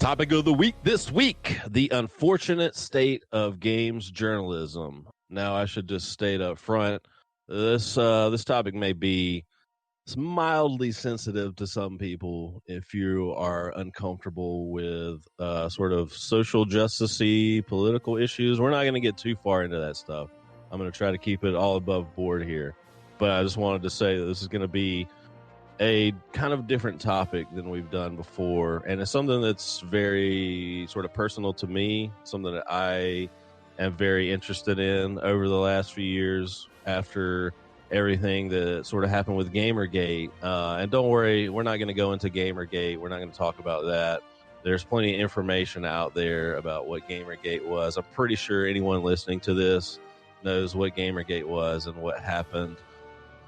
Topic of the week this week, the unfortunate state of games journalism. Now, I should just state up front, this topic may be mildly sensitive to some people if you are uncomfortable with sort of social justice-y political issues. We're not going to get too far into that stuff. I'm going to try to keep it all above board here. But I just wanted to say that this is going to be a kind of different topic than we've done before, and it's something that's very sort of personal to me, something that I am very interested in over the last few years after everything that sort of happened with Gamergate. And don't worry, we're not going to go into Gamergate. We're not going to talk about that. There's plenty of information out there about what Gamergate was. I'm pretty sure anyone listening to this knows what Gamergate was and what happened.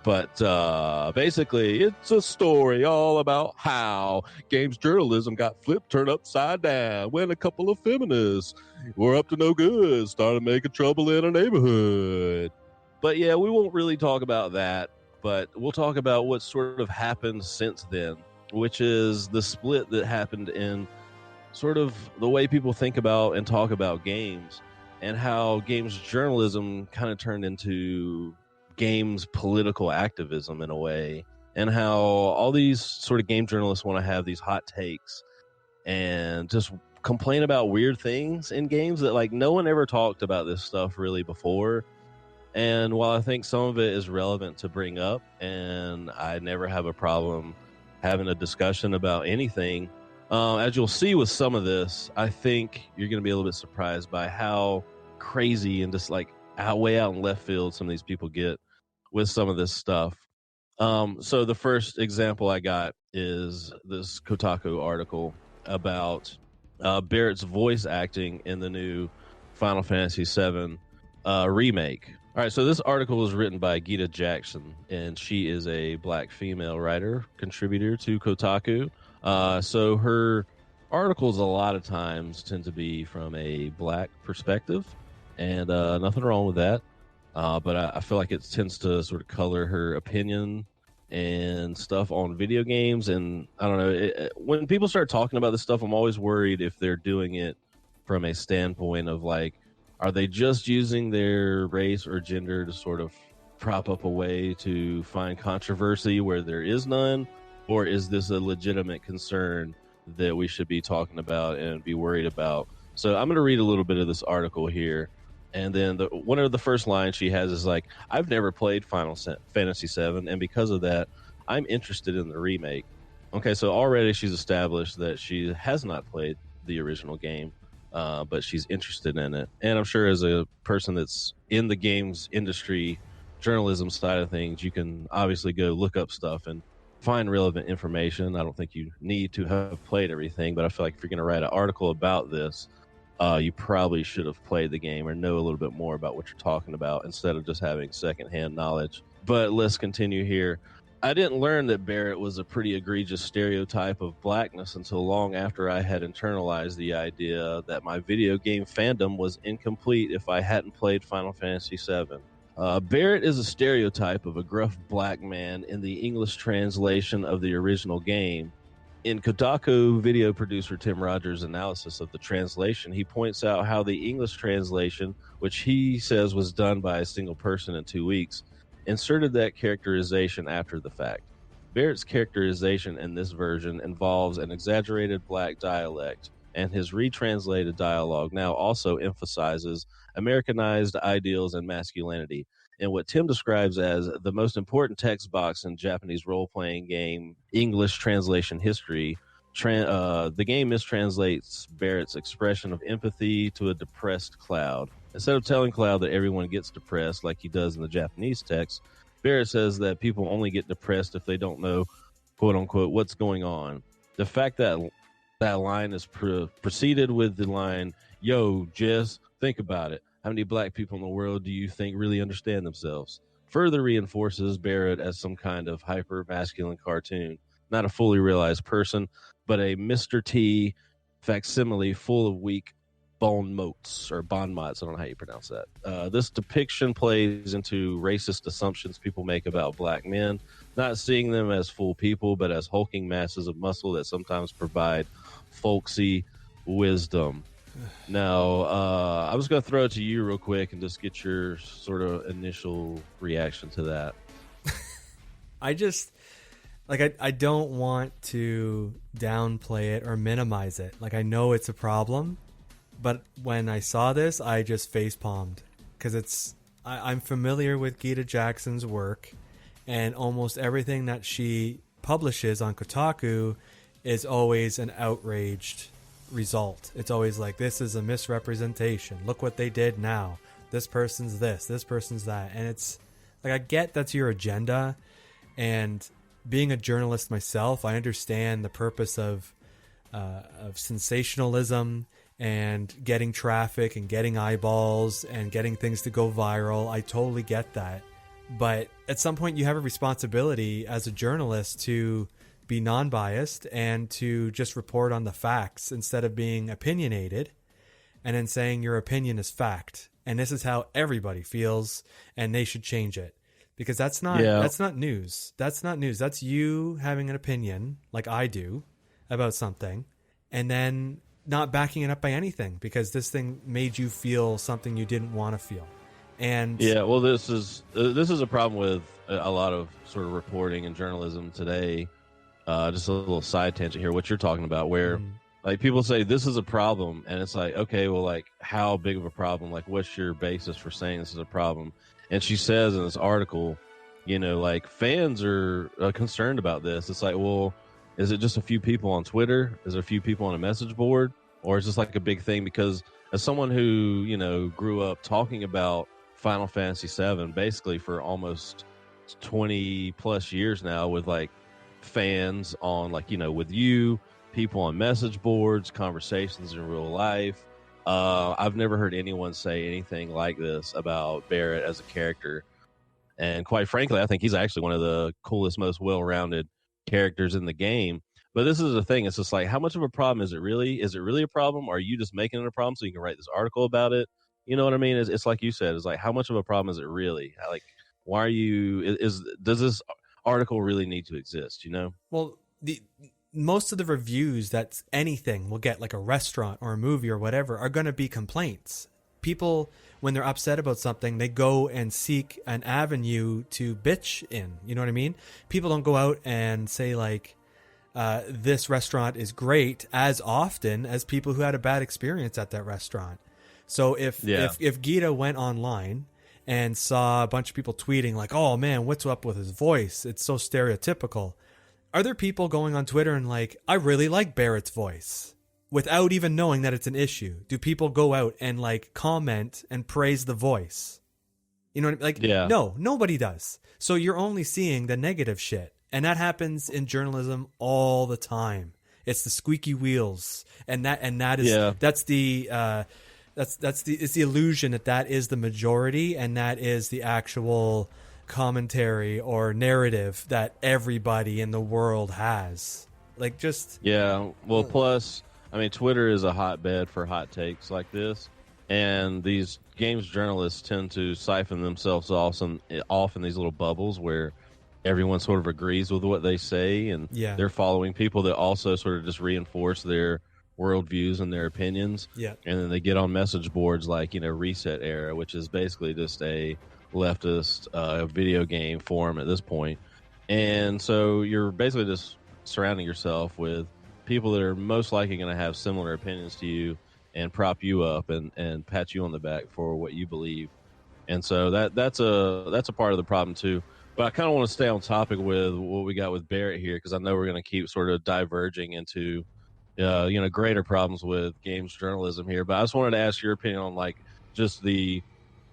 But basically, it's a story all about how games journalism got turned upside down when a couple of feminists were up to no good, started making trouble in a neighborhood. But yeah, we won't really talk about that, but we'll talk about what sort of happened since then, which is the split that happened in sort of the way people think about and talk about games, and how games journalism kind of turned into games political activism in a way, and how all these sort of game journalists want to have these hot takes and just complain about weird things in games that, like, no one ever talked about this stuff really before. And while I think some of it is relevant to bring up, and I never have a problem having a discussion about anything, as you'll see with some of this, I think you're going to be a little bit surprised by how crazy and just like way out in left field some of these people get with some of this stuff. So the first example I got is this Kotaku article about Barrett's voice acting in the new Final Fantasy VII remake. All right, so this article was written by Geeta Jackson, and she is a black female writer, contributor to Kotaku. So her articles a lot of times tend to be from a black perspective, and nothing wrong with that. But I feel like it tends to sort of color her opinion and stuff on video games. And I don't know, when people start talking about this stuff, I'm always worried if they're doing it from a standpoint of like, are they just using their race or gender to sort of prop up a way to find controversy where there is none? Or is this a legitimate concern that we should be talking about and be worried about? So I'm going to read a little bit of this article here. And then one of the first lines she has is like, I've never played Final Fantasy VII, and because of that, I'm interested in the remake. Okay, so already she's established that she has not played the original game, but she's interested in it. And I'm sure as a person that's in the games industry, journalism side of things, you can obviously go look up stuff and find relevant information. I don't think you need to have played everything, but I feel like if you're going to write an article about this, you probably should have played the game or know a little bit more about what you're talking about instead of just having secondhand knowledge. But let's continue here. I didn't learn that Barrett was a pretty egregious stereotype of blackness until long after I had internalized the idea that my video game fandom was incomplete if I hadn't played Final Fantasy VII. Barrett is a stereotype of a gruff black man in the English translation of the original game. In Kotaku video producer Tim Rogers' analysis of the translation, he points out how the English translation, which he says was done by a single person in 2 weeks, inserted that characterization after the fact. Barrett's characterization in this version involves an exaggerated black dialect, and his retranslated dialogue now also emphasizes Americanized ideals and masculinity, in what Tim describes as the most important text box in Japanese role-playing game English translation history. The game mistranslates Barrett's expression of empathy to a depressed Cloud. Instead of telling Cloud that everyone gets depressed like he does in the Japanese text, Barrett says that people only get depressed if they don't know, quote-unquote, what's going on. The fact that that line is preceded with the line, yo, Jess, think about it. How many black people in the world do you think really understand themselves? Further reinforces Barrett as some kind of hyper-masculine cartoon, not a fully realized person, but a Mr. T facsimile full of weak bone motes, or bon mots, I don't know how you pronounce that. This depiction plays into racist assumptions people make about black men, not seeing them as full people, but as hulking masses of muscle that sometimes provide folksy, wisdom. Now, I was going to throw it to you real quick and just get your sort of initial reaction to that. I just like I don't want to downplay it or minimize it. Like, I know it's a problem, but when I saw this, I just face palmed because I'm familiar with Gita Jackson's work, and almost everything that she publishes on Kotaku is always an outraged result. It's always like, this is a misrepresentation. Look what they did now. This person's this person's that. And it's like, I get that's your agenda. And being a journalist myself, I understand the purpose of sensationalism and getting traffic and getting eyeballs and getting things to go viral. I totally get that. But at some point you have a responsibility as a journalist to be non-biased and to just report on the facts instead of being opinionated and then saying your opinion is fact. And this is how everybody feels and they should change it. Because that's not news. That's not news. That's you having an opinion, like I do, about something, and then not backing it up by anything because this thing made you feel something you didn't want to feel. And yeah, well, this is a problem with a lot of sort of reporting and journalism today. Just a little side tangent here. What you're talking about, where like people say this is a problem, and it's like, okay, well, like how big of a problem? Like, what's your basis for saying this is a problem? And she says in this article, you know, like fans are concerned about this. It's like, well, is it just a few people on Twitter? Is it a few people on a message board? Or is this like a big thing? Because as someone who, you know, grew up talking about Final Fantasy VII basically for almost 20 plus years now with like fans on, like, you know, with you, people on message boards, conversations in real life. I've never heard anyone say anything like this about Barrett as a character. And quite frankly, I think he's actually one of the coolest, most well-rounded characters in the game. But this is the thing. It's just like, how much of a problem is it really? Is it really a problem? Or are you just making it a problem so you can write this article about it? You know what I mean? It's like you said. It's like, how much of a problem is it really? Like, why are you? Does this article really need to exist? You know? Well, most of the reviews that anything will get, like a restaurant or a movie or whatever, are going to be complaints. People, when they're upset about something, they go and seek an avenue to bitch in. You know what I mean? People don't go out and say like, this restaurant is great as often as people who had a bad experience at that restaurant. So if Gita went online and saw a bunch of people tweeting like, oh man, what's up with his voice? It's so stereotypical. Are there people going on Twitter and like, I really like Barrett's voice, without even knowing that it's an issue? Do people go out and like comment and praise the voice? You know what I mean? Like, no, nobody does. So you're only seeing the negative shit. And that happens in journalism all the time. It's the squeaky wheels. And that is, it's the illusion that is the majority, and that is the actual commentary or narrative that everybody in the world has. Like, just plus, I mean, Twitter is a hotbed for hot takes like this, and these games journalists tend to siphon themselves off in these little bubbles where everyone sort of agrees with what they say, and they're following people that also sort of just reinforce their worldviews and their opinions. And then they get on message boards like, you know, Reset Era, which is basically just a leftist video game forum at this point. And so you're basically just surrounding yourself with people that are most likely going to have similar opinions to you and prop you up and pat you on the back for what you believe. And so that's a part of the problem too. But I kind of want to stay on topic with what we got with Barrett here, because I know we're going to keep sort of diverging into greater problems with games journalism here. But I just wanted to ask your opinion on like just the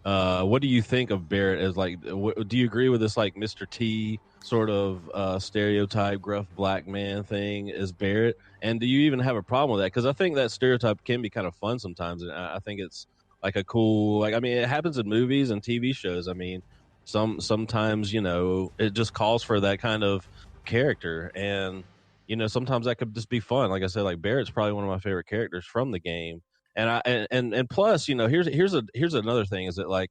what do you think of Barrett as like? Do you agree with this like Mr. T sort of stereotype, gruff black man thing as Barrett? And do you even have a problem with that? Because I think that stereotype can be kind of fun sometimes, and I think it's like a cool, like, I mean, it happens in movies and TV shows. I mean, sometimes, you know, it just calls for that kind of character, and you know, sometimes that could just be fun. Like I said, like Barrett's probably one of my favorite characters from the game. And plus, you know, here's another thing is that like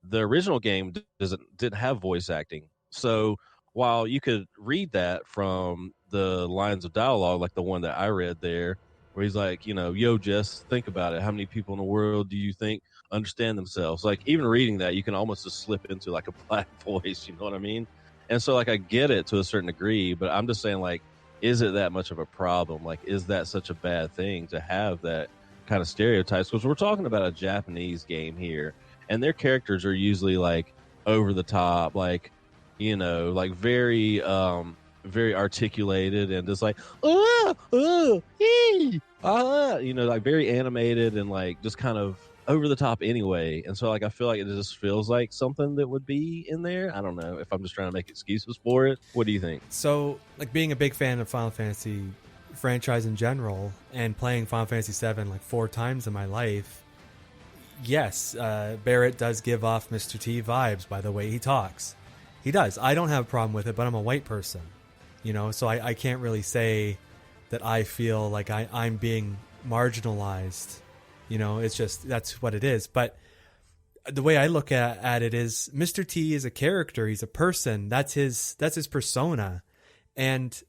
the original game didn't have voice acting. So while you could read that from the lines of dialogue, like the one that I read there, where he's like, yo, Jess, think about it. How many people in the world do you think understand themselves? Like, even reading that, you can almost just slip into like a black voice, you know what I mean? And so, like, I get it to a certain degree, but I'm just saying, like, is it that much of a problem? Like, is that such a bad thing to have that kind of stereotypes? Because we're talking about a Japanese game here, and their characters are usually like over the top, like, like very articulated and just like, like very animated and like just kind of over the top anyway. And so like I feel like it just feels like something that would be in there. I don't know if I'm just trying to make excuses for it. What do you think? So, like, being a big fan of Final Fantasy franchise in general and playing Final Fantasy 7 like 4 times in my life, yes, Barrett does give off Mr. T vibes by the way he talks. He does. I don't have a problem with it, but I'm a white person, so I can't really say that I feel like I'm being marginalized. It's just, that's what it is. But the way I look at it is Mr. T is a character. He's a person. That's his persona. And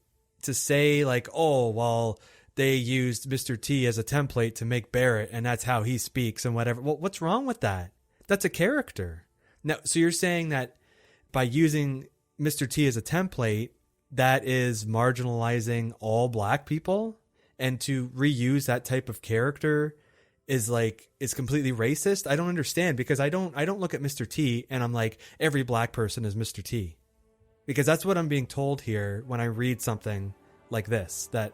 to say like, oh, well, they used Mr. T as a template to make Barrett and that's how he speaks and whatever. Well, what's wrong with that? That's a character. Now, so you're saying that by using Mr. T as a template, that is marginalizing all black people, and to reuse that type of character is completely racist? I don't understand, because I don't look at Mr. T and I'm like, every black person is Mr. T, because that's what I'm being told here when I read something like this, that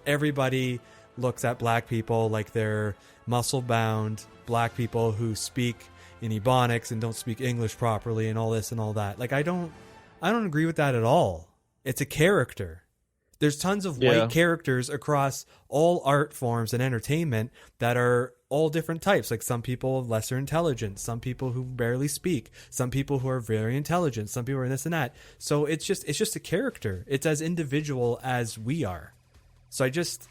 everybody looks at black people like they're muscle bound black people who speak in Ebonics and don't speak English properly and all this and all that. Like, I don't agree with that at all. It's a character. There's tons of white characters across all art forms and entertainment that are all different types. Like, some people of lesser intelligence, some people who barely speak, some people who are very intelligent, some people are this and that. So it's just a character. It's as individual as we are. So I just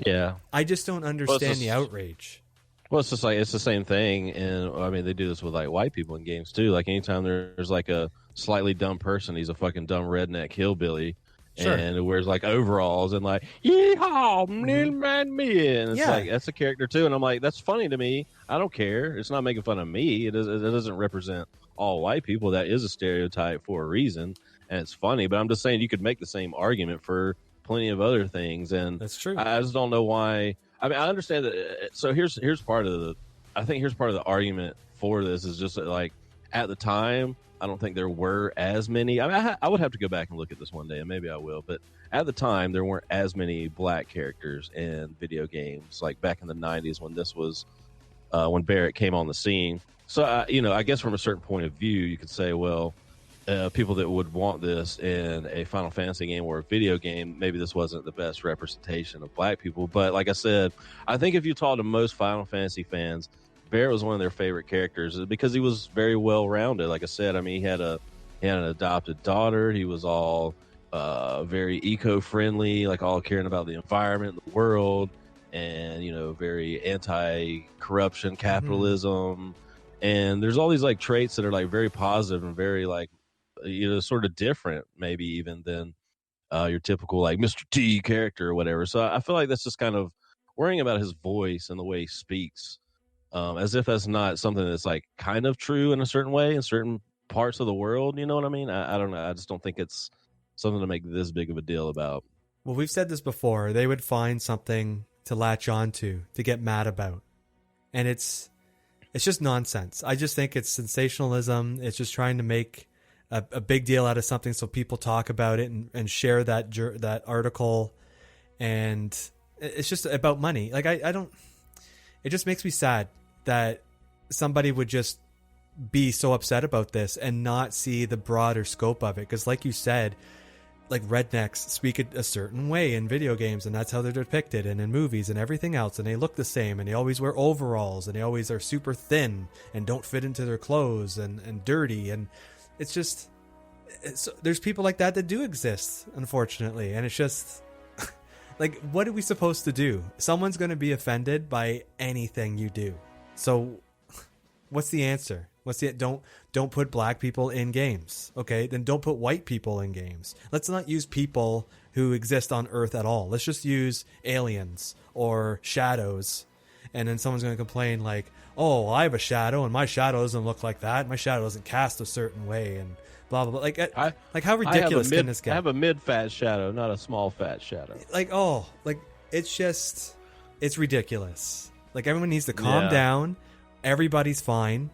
don't understand the outrage. Well, it's just like, it's the same thing. And I mean, they do this with like white people in games too. Like, anytime there's like a slightly dumb person, he's a fucking dumb redneck hillbilly. Sure. And wears like overalls and like, yeehaw, little man me. And it's like, that's a character too. And I'm like, that's funny to me. I don't care. It's not making fun of me. It doesn't represent all white people. That is a stereotype for a reason. And it's funny, but I'm just saying you could make the same argument for plenty of other things. And that's true. I just don't know why. I mean, I understand that. So here's part of the argument for this is just that, like, at the time, I don't think there were as many. I mean, I would have to go back and look at this one day, and maybe I will. But at the time, there weren't as many black characters in video games, like back in the 90s when this was, when Barrett came on the scene. So, I guess from a certain point of view, you could say, well, people that would want this in a Final Fantasy game or a video game, maybe this wasn't the best representation of black people. But like I said, I think if you talk to most Final Fantasy fans, Barrett was one of their favorite characters because he was very well rounded. Like I said, I mean, he had an adopted daughter. He was all very eco-friendly, like all caring about the environment, the world, and very anti-corruption, capitalism. And there's all these like traits that are like very positive and very like sort of different, maybe even than your typical like Mr. T character or whatever. So I feel like that's just kind of worrying about his voice and the way he speaks. As if that's not something that's like kind of true in a certain way in certain parts of the world. You know what I mean? I don't know. I just don't think it's something to make this big of a deal about. Well, we've said this before. They would find something to latch onto, to get mad about. And it's just nonsense. I just think it's sensationalism. It's just trying to make a big deal out of something so people talk about it and share that article. And it's just about money. Like, I don't... It just makes me sad that somebody would just be so upset about this and not see the broader scope of it. Because like you said, like, rednecks speak a certain way in video games, and that's how they're depicted, and in movies and everything else, and they look the same, and they always wear overalls, and they always are super thin and don't fit into their clothes and dirty. And it's just... there's people like that do exist, unfortunately. And it's just... like, what are we supposed to do? Someone's going to be offended by anything you do. So what's the answer? What's the don't put black people in games? Okay, then don't put white people in games. Let's not use people who exist on Earth at all. Let's just use aliens or shadows. And then someone's going to complain like, "Oh, I have a shadow, and my shadow doesn't look like that. My shadow doesn't cast a certain way," and blah blah blah. Like how ridiculous can this get? I have a mid-fat shadow, not a small fat shadow. It's ridiculous. Like everyone needs to calm down. Everybody's fine.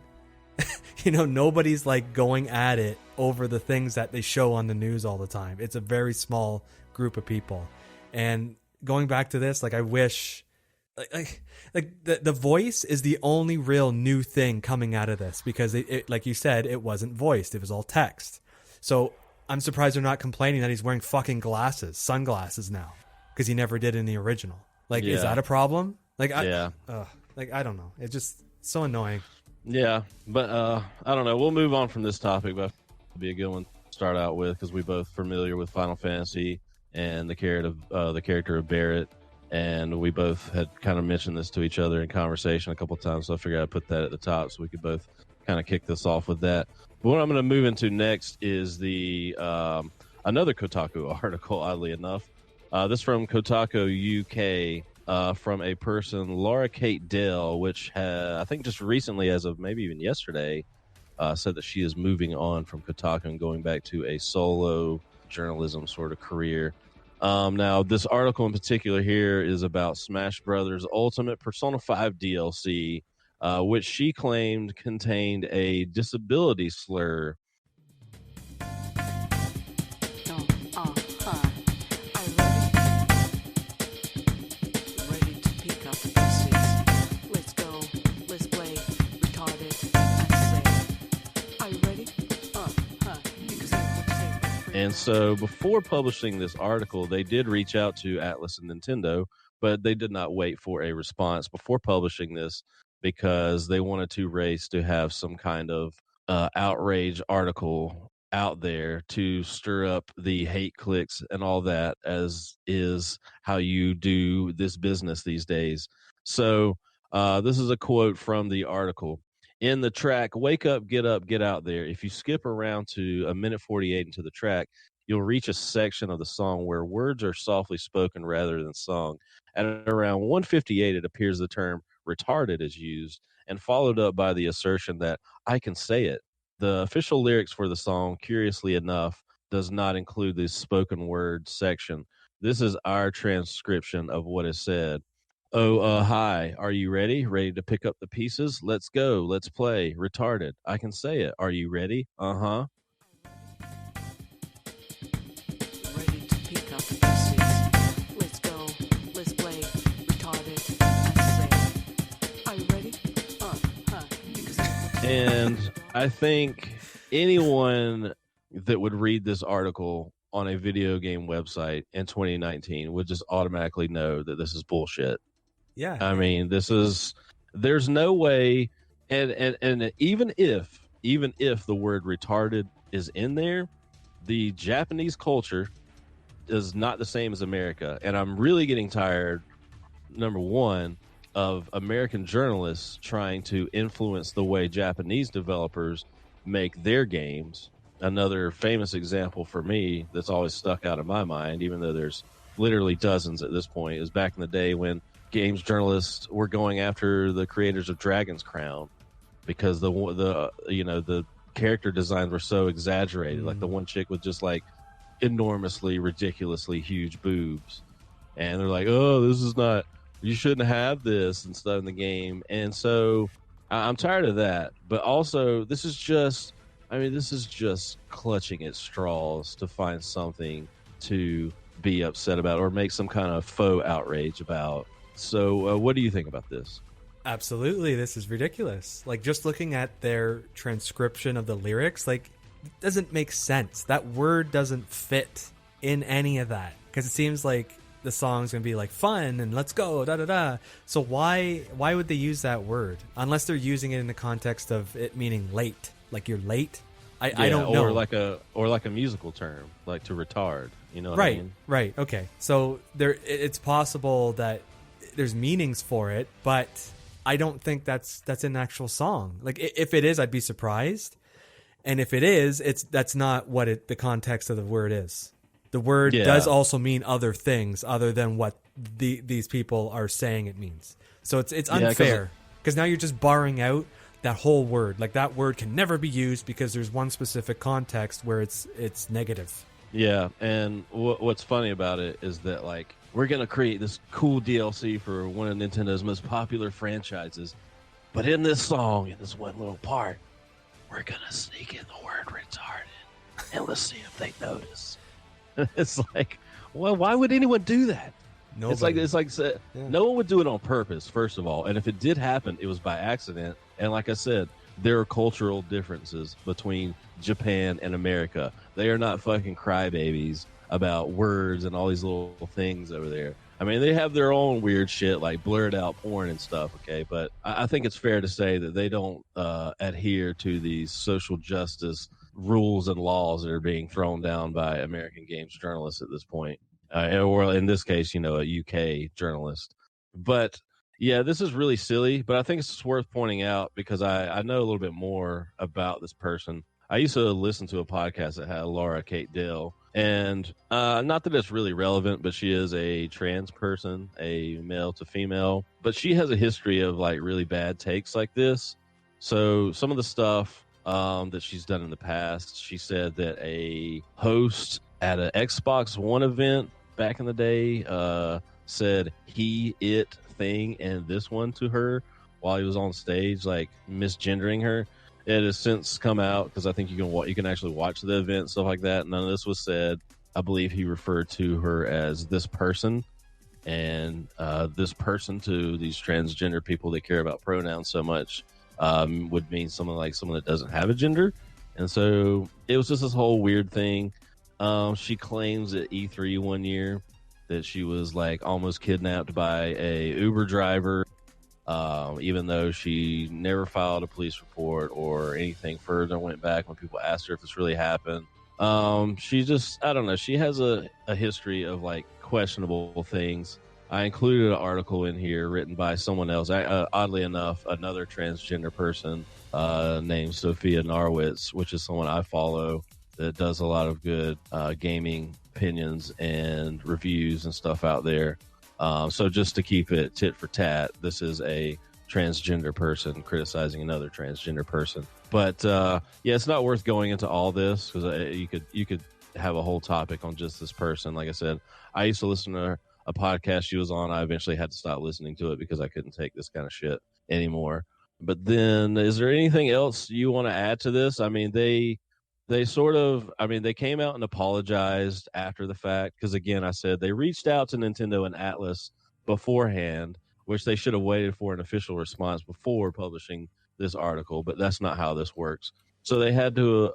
Nobody's like going at it over the things that they show on the news all the time. It's a very small group of people. And going back to this, like I wish the voice is the only real new thing coming out of this, because it like you said, it wasn't voiced. It was all text. So I'm surprised they're not complaining that he's wearing fucking sunglasses now, because he never did in the original. Like, is that a problem? Like, I don't know. It's just so annoying. Yeah, but I don't know. We'll move on from this topic, but it'll be a good one to start out with, because we're both familiar with Final Fantasy and the character of Barrett, and we both had kind of mentioned this to each other in conversation a couple of times, so I figured I'd put that at the top so we could both kind of kick this off with that. But what I'm going to move into next is the another Kotaku article, oddly enough. This from Kotaku UK. From a person, Laura Kate Dale, which I think just recently, as of maybe even yesterday, said that she is moving on from Kotaku and going back to a solo journalism sort of career. Now, this article in particular here is about Smash Brothers Ultimate Persona 5 DLC, which she claimed contained a disability slur. And so before publishing this article, they did reach out to Atlas and Nintendo, but they did not wait for a response before publishing this, because they wanted to race to have some kind of outrage article out there to stir up the hate clicks and all that, as is how you do this business these days. So this is a quote from the article. In the track, Wake Up, Get Out There, if you skip around to a minute 48 into the track, you'll reach a section of the song where words are softly spoken rather than sung. At around 158, it appears the term retarded is used, and followed up by the assertion that I can say it. The official lyrics for the song, curiously enough, does not include the spoken word section. This is our transcription of what is said. Oh, hi. Are you ready? Ready to pick up the pieces? Let's go. Let's play. Retarded. I can say it. Are you ready? Uh-huh. Ready to pick up the pieces. Let's go. Let's play. Retarded. I say. Are you ready? Uh-huh. And I think anyone that would read this article on a video game website in 2019 would just automatically know that this is bullshit. Yeah. I mean, there's no way. And even if the word retarded is in there, the Japanese culture is not the same as America. And I'm really getting tired, number one, of American journalists trying to influence the way Japanese developers make their games. Another famous example for me that's always stuck out in my mind, even though there's literally dozens at this point, is back in the day when games journalists were going after the creators of Dragon's Crown because the character designs were so exaggerated. Like the one chick with just like enormously, ridiculously huge boobs, and they're like, "Oh, this is not. You shouldn't have this and stuff in the game." And so I'm tired of that. But also, this is just clutching at straws to find something to be upset about or make some kind of faux outrage about. So what do you think about this? Absolutely, this is ridiculous. Like, just looking at their transcription of the lyrics, like, it doesn't make sense. That word doesn't fit in any of that, because it seems like the song's gonna be like fun and let's go da da da. So why would they use that word unless they're using it in the context of it meaning late, like you're late? I don't know. Or like a musical term, like to retard. You know what right, I mean? Right. Okay. So it's possible that there's meanings for it, but I don't think that's an actual song. Like if it is, I'd be surprised. And if it is, that's not what the context of the word is. The word does also mean other things other than what these people are saying it means. So it's unfair because now you're just barring out that whole word. Like that word can never be used because there's one specific context where it's negative. Yeah, and what's funny about it is that like we're gonna create this cool DLC for one of Nintendo's most popular franchises, but in this song, in this one little part, we're gonna sneak in the word retarded, and let's see if they notice. It's like, well, why would anyone do that? Nobody. It's like no one would do it on purpose, first of all, and if it did happen, it was by accident. And like I said, there are cultural differences between Japan and America. They are not fucking crybabies about words and all these little things over there. I mean, they have their own weird shit like blurred out porn and stuff, okay? But I think it's fair to say that they don't adhere to these social justice rules and laws that are being thrown down by American games journalists at this point. Or in this case, a UK journalist. But yeah, this is really silly, but I think it's just worth pointing out because I know a little bit more about this person. I used to listen to a podcast that had Laura Kate Dale, and not that it's really relevant, but she is a trans person, a male to female, but she has a history of like really bad takes like this. So some of the stuff that she's done in the past, she said that a host at an Xbox One event back in the day said it thing and this one to her while he was on stage, like misgendering her. It has since come out because I think you can actually watch the event, stuff like that. None of this was said. I believe he referred to her as this person, and this person to these transgender people that care about pronouns so much would mean someone that doesn't have a gender. And so it was just this whole weird thing. She claims at E3 one year that she was like almost kidnapped by a Uber driver, even though she never filed a police report or anything further, went back when people asked her if this really happened. She just, I don't know, she has a history of like questionable things. I included an article in here written by someone else, oddly enough, another transgender person named Sophia Narwitz, which is someone I follow that does a lot of good gaming opinions and reviews and stuff out there. So just to keep it tit for tat, this is a transgender person criticizing another transgender person. But yeah, it's not worth going into all this because you could have a whole topic on just this person. Like I said, I used to listen to a podcast she was on. I eventually had to stop listening to it because I couldn't take this kind of shit anymore. But then, is there anything else you want to add to this? I mean, they came out and apologized after the fact because, again, I said they reached out to Nintendo and Atlas beforehand, which they should have waited for an official response before publishing this article, but that's not how this works. So they had to,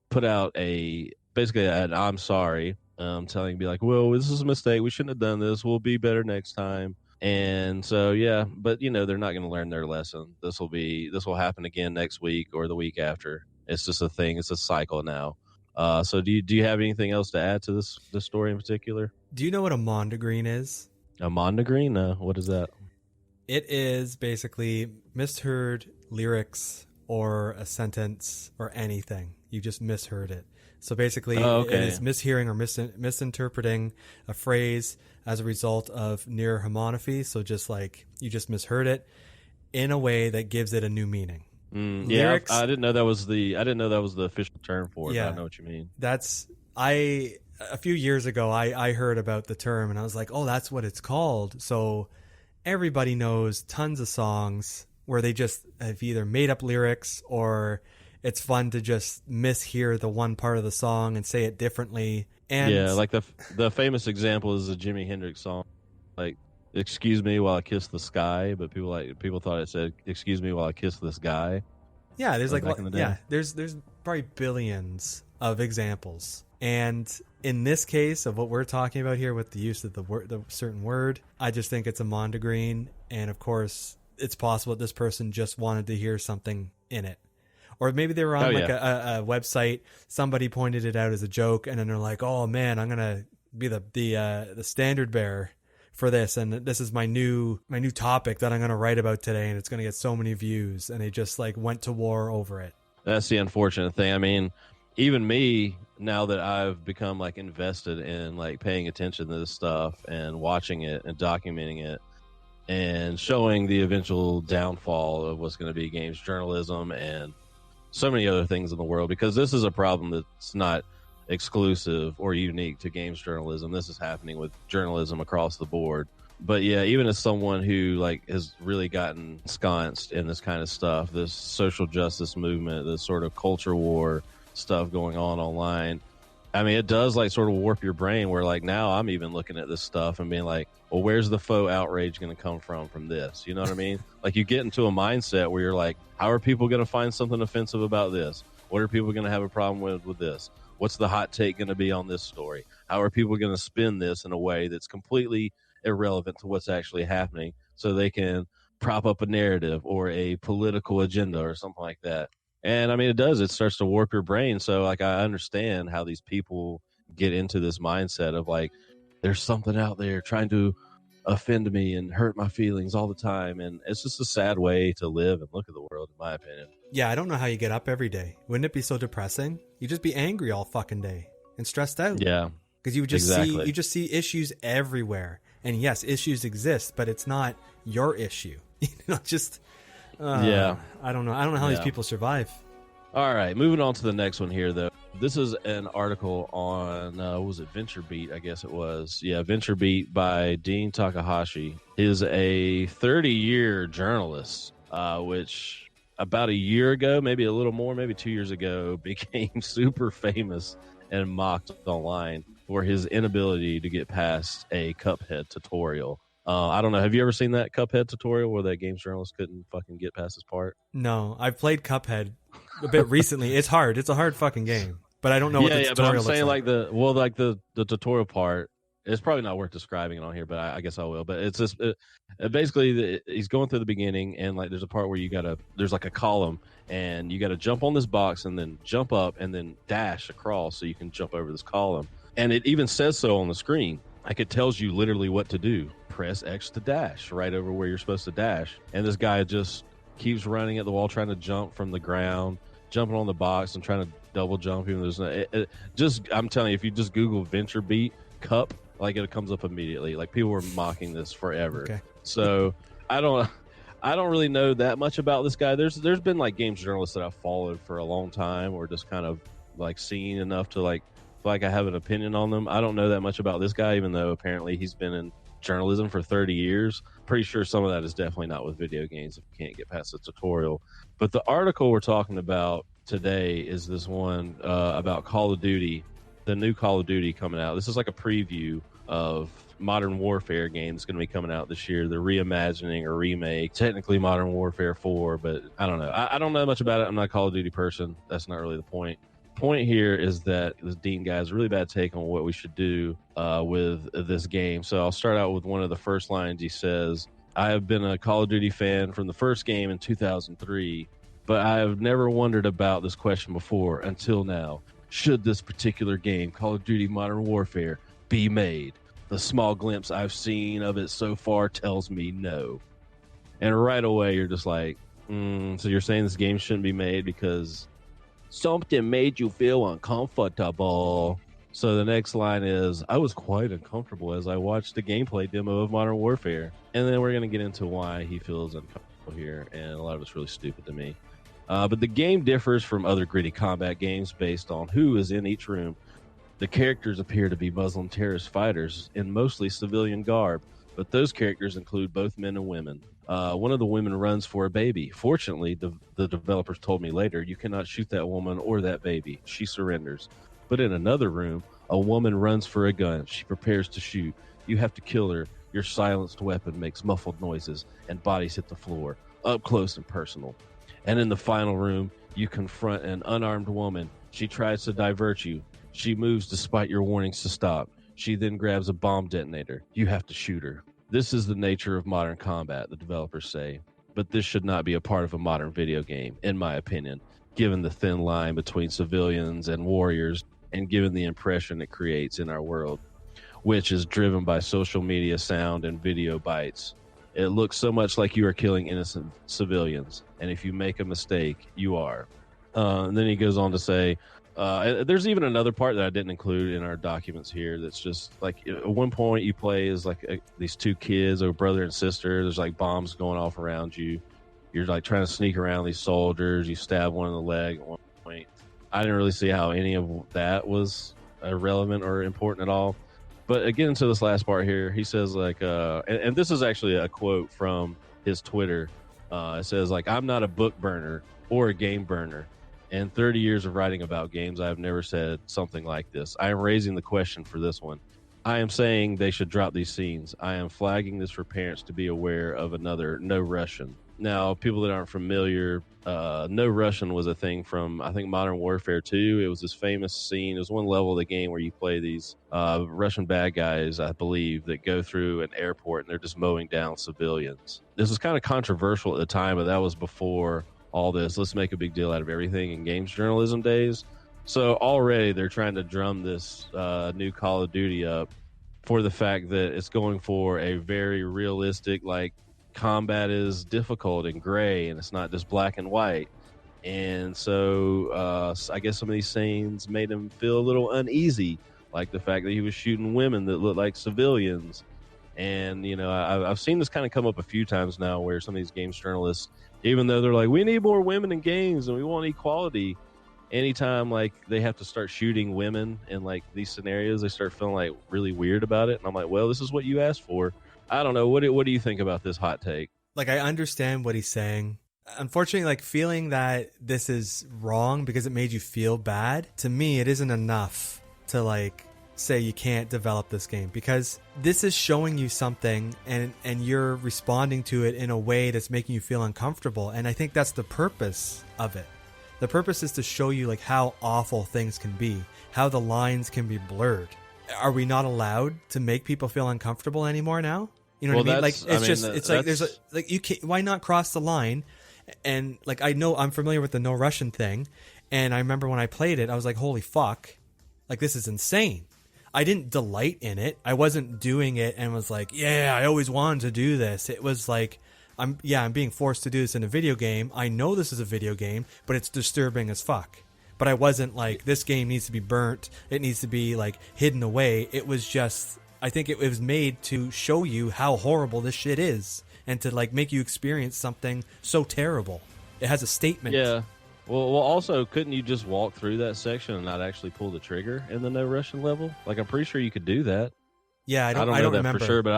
put out basically an I'm sorry, telling be like, well, this is a mistake. We shouldn't have done this. We'll be better next time. And so, yeah, but, they're not going to learn their lesson. This will happen again next week or the week after. It's just a thing. It's a cycle now. So do you have anything else to add to this story in particular? Do you know what a mondegreen is? A mondegreen? No. What is that? It is basically misheard lyrics or a sentence or anything. You just misheard it. So basically, It is mishearing or misinterpreting a phrase as a result of near homophogy. So just like you just misheard it in a way that gives it a new meaning. Lyrics, I didn't know that was the official term for it. Yeah, but I know what you mean. A few years ago, I heard about the term and I was like, oh, that's what it's called. So everybody knows tons of songs where they just have either made up lyrics or it's fun to just mishear the one part of the song and say it differently. And yeah, like the famous example is a Jimi Hendrix song, like "Excuse me while I kiss the sky," but people thought it said "Excuse me while I kiss this guy." Yeah, there's there's probably billions of examples, and in this case of what we're talking about here with the use of the certain word, I just think it's a mondegreen, and of course, it's possible that this person just wanted to hear something in it. Or maybe they were on a website, somebody pointed it out as a joke, and then they're like, oh man, I'm going to be the standard bearer for this, and this is my new topic that I'm going to write about today, and it's going to get so many views, and they just like went to war over it. That's the unfortunate thing. I mean, even me, now that I've become like invested in like paying attention to this stuff and watching it and documenting it and showing the eventual downfall of what's going to be games journalism and so many other things in the world, because this is a problem that's not exclusive or unique to games journalism. This is happening with journalism across the board. But yeah, even as someone who like has really gotten ensconced in this kind of stuff, this social justice movement, this sort of culture war stuff going on online, I mean, it does like sort of warp your brain where like now I'm even looking at this stuff and being like, well, where's the faux outrage going to come from this? You know what I mean? Like you get into a mindset where you're like, how are people going to find something offensive about this? What are people going to have a problem with this? What's the hot take going to be on this story? How are people going to spin this in a way that's completely irrelevant to what's actually happening so they can prop up a narrative or a political agenda or something like that? And I mean, it starts to warp your brain. So like, I understand how these people get into this mindset of like, there's something out there trying to offend me and hurt my feelings all the time. And it's just a sad way to live and look at the world, in my opinion. Yeah, I don't know how you get up every day. Wouldn't it be so depressing? You just be angry all fucking day and stressed out. Yeah, because you just see issues everywhere. And yes, issues exist, but it's not your issue. Just yeah. I don't know how these people survive. All right, moving on to the next one here, though. This is an article on, was it VentureBeat? I guess it was. Yeah, VentureBeat by Dean Takahashi. Is a 30-year journalist, which about a year ago, maybe a little more, maybe 2 years ago, became super famous and mocked online for his inability to get past a Cuphead tutorial. I don't know. Have you ever seen that Cuphead tutorial where that games journalist couldn't fucking get past his part? No, I've played Cuphead a bit recently. It's hard. It's a hard fucking game. But I don't know what the tutorial but I'm saying like. the tutorial part, it's probably not worth describing it on here, but I guess I will. But it's just basically he's going through the beginning, and like there's a part where there's like a column, and you got to jump on this box and then jump up and then dash across so you can jump over this column. And it even says so on the screen. Like it tells you literally what to do. Press X to dash right over where you're supposed to dash. And this guy just keeps running at the wall, trying to jump from the ground, jumping on the box and trying to double jump. Even there's I'm telling you, if you just Google VentureBeat Cup, like it comes up immediately. Like people were mocking this forever. Okay. So I don't really know that much about this guy. There's been like games journalists that I've followed for a long time, or just kind of like seen enough to like I have an opinion on them. I don't know that much about this guy, even though apparently he's been in journalism for 30 years. Pretty sure some of that is definitely not with video games if you can't get past the tutorial. But the article we're talking about today is this one about Call of Duty, the new Call of Duty coming out. This is like a preview of Modern Warfare game that's going to be coming out this year. The reimagining or remake, technically Modern Warfare 4, but I don't know. I don't know much about it. I'm not a Call of Duty person. That's not really the point. Point here is that this Dean guy has a really bad take on what we should do with this game. So I'll start out with one of the first lines. He says, I have been a Call of Duty fan from the first game in 2003, but I have never wondered about this question before until now. Should this particular game, Call of Duty Modern Warfare, be made? The small glimpse I've seen of it so far tells me no. And right away, you're just like, so you're saying this game shouldn't be made because something made you feel uncomfortable. So the next line is, I was quite uncomfortable as I watched the gameplay demo of Modern Warfare. And then we're going to get into why he feels uncomfortable here. And a lot of it's really stupid to me. But the game differs from other gritty combat games based on who is in each room. The characters appear to be Muslim terrorist fighters in mostly civilian garb, but those characters include both men and women. One of the women runs for a baby. Fortunately, the developers told me later, you cannot shoot that woman or that baby. She surrenders. But in another room, a woman runs for a gun. She prepares to shoot. You have to kill her. Your silenced weapon makes muffled noises, and bodies hit the floor, up close and personal. And in the final room, you confront an unarmed woman. She tries to divert you. She moves despite your warnings to stop. She then grabs a bomb detonator. You have to shoot her. This is the nature of modern combat, the developers say. But this should not be a part of a modern video game, in my opinion, given the thin line between civilians and warriors, and given the impression it creates in our world. which is driven by social media, sound, and video bites. It looks so much like you are killing innocent civilians, and if you make a mistake, you are. And then he goes on to say, there's even another part that I didn't include in our documents here that's just like at one point you play as like these two kids, a brother and sister. There's like bombs going off around you. You're like trying to sneak around these soldiers. You stab one in the leg at one point. I didn't really see how any of that was relevant or important at all. But again, to this last part here, he says like, and this is actually a quote from his Twitter. It says like, "I'm not a book burner or a game burner. In 30 years of writing about games, I have never said something like this. I am raising the question for this one. I am saying they should drop these scenes. I am flagging this for parents to be aware of another No Russian." Now, people that aren't familiar, No Russian was a thing from, I think, Modern Warfare 2. It was this famous scene. It was one level of the game where you play these Russian bad guys, I believe, that go through an airport and they're just mowing down civilians. This was kind of controversial at the time, but that was before all this "let's make a big deal out of everything" in games journalism days. So already they're trying to drum this new Call of Duty up for the fact that it's going for a very realistic, like, combat is difficult and gray and it's not just black and white. And so I guess some of these scenes made him feel a little uneasy, like the fact that he was shooting women that looked like civilians. And, you know, I've seen this kind of come up a few times now where some of these games journalists, even though they're like, we need more women in games and we want equality, anytime like they have to start shooting women in like these scenarios, they start feeling like really weird about it. And I'm like, well, this is what you asked for. I don't know. What do you think about this hot take? Like, I understand what he's saying. Unfortunately, like, feeling that this is wrong because it made you feel bad, to me, it isn't enough to like say you can't develop this game, because this is showing you something and you're responding to it in a way that's making you feel uncomfortable. And I think that's the purpose of it. The purpose is to show you like how awful things can be, how the lines can be blurred. Are we not allowed to make people feel uncomfortable anymore now? You know what I mean? Like, it's like there's a, like, you can't, why not cross the line? And like, I know I'm familiar with the No Russian thing, and I remember when I played it, I was like, holy fuck, like, this is insane. I didn't delight in it. I wasn't doing it and was like, yeah, I always wanted to do this. It was like, I'm being forced to do this in a video game. I know this is a video game, but it's disturbing as fuck. But I wasn't like, this game needs to be burnt. It needs to be like hidden away. It was just, I think it was made to show you how horrible this shit is and to like make you experience something so terrible. It has a statement. Yeah. Well, also, couldn't you just walk through that section and not actually pull the trigger in the No Russian level? Like, I'm pretty sure you could do that. Yeah, I don't know that remember for sure, but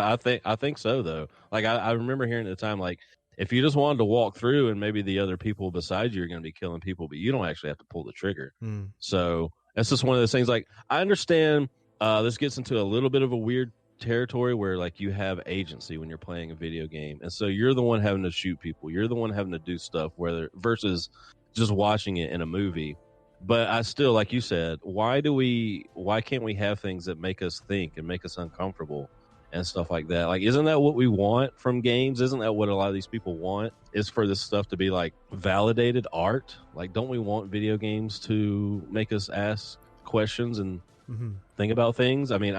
I think so though. Like, I remember hearing at the time, like, if you just wanted to walk through and maybe the other people beside you are going to be killing people, but you don't actually have to pull the trigger. So that's just one of those things. Like, I understand this gets into a little bit of a weird territory where like you have agency when you're playing a video game. And so you're the one having to shoot people. You're the one having to do stuff versus just watching it in a movie. But I still, like you said, why can't we have things that make us think and make us uncomfortable and stuff like that? Like, isn't that what we want from games? Isn't that what a lot of these people want, is for this stuff to be like validated art? Like, don't we want video games to make us ask questions and think about things? I mean,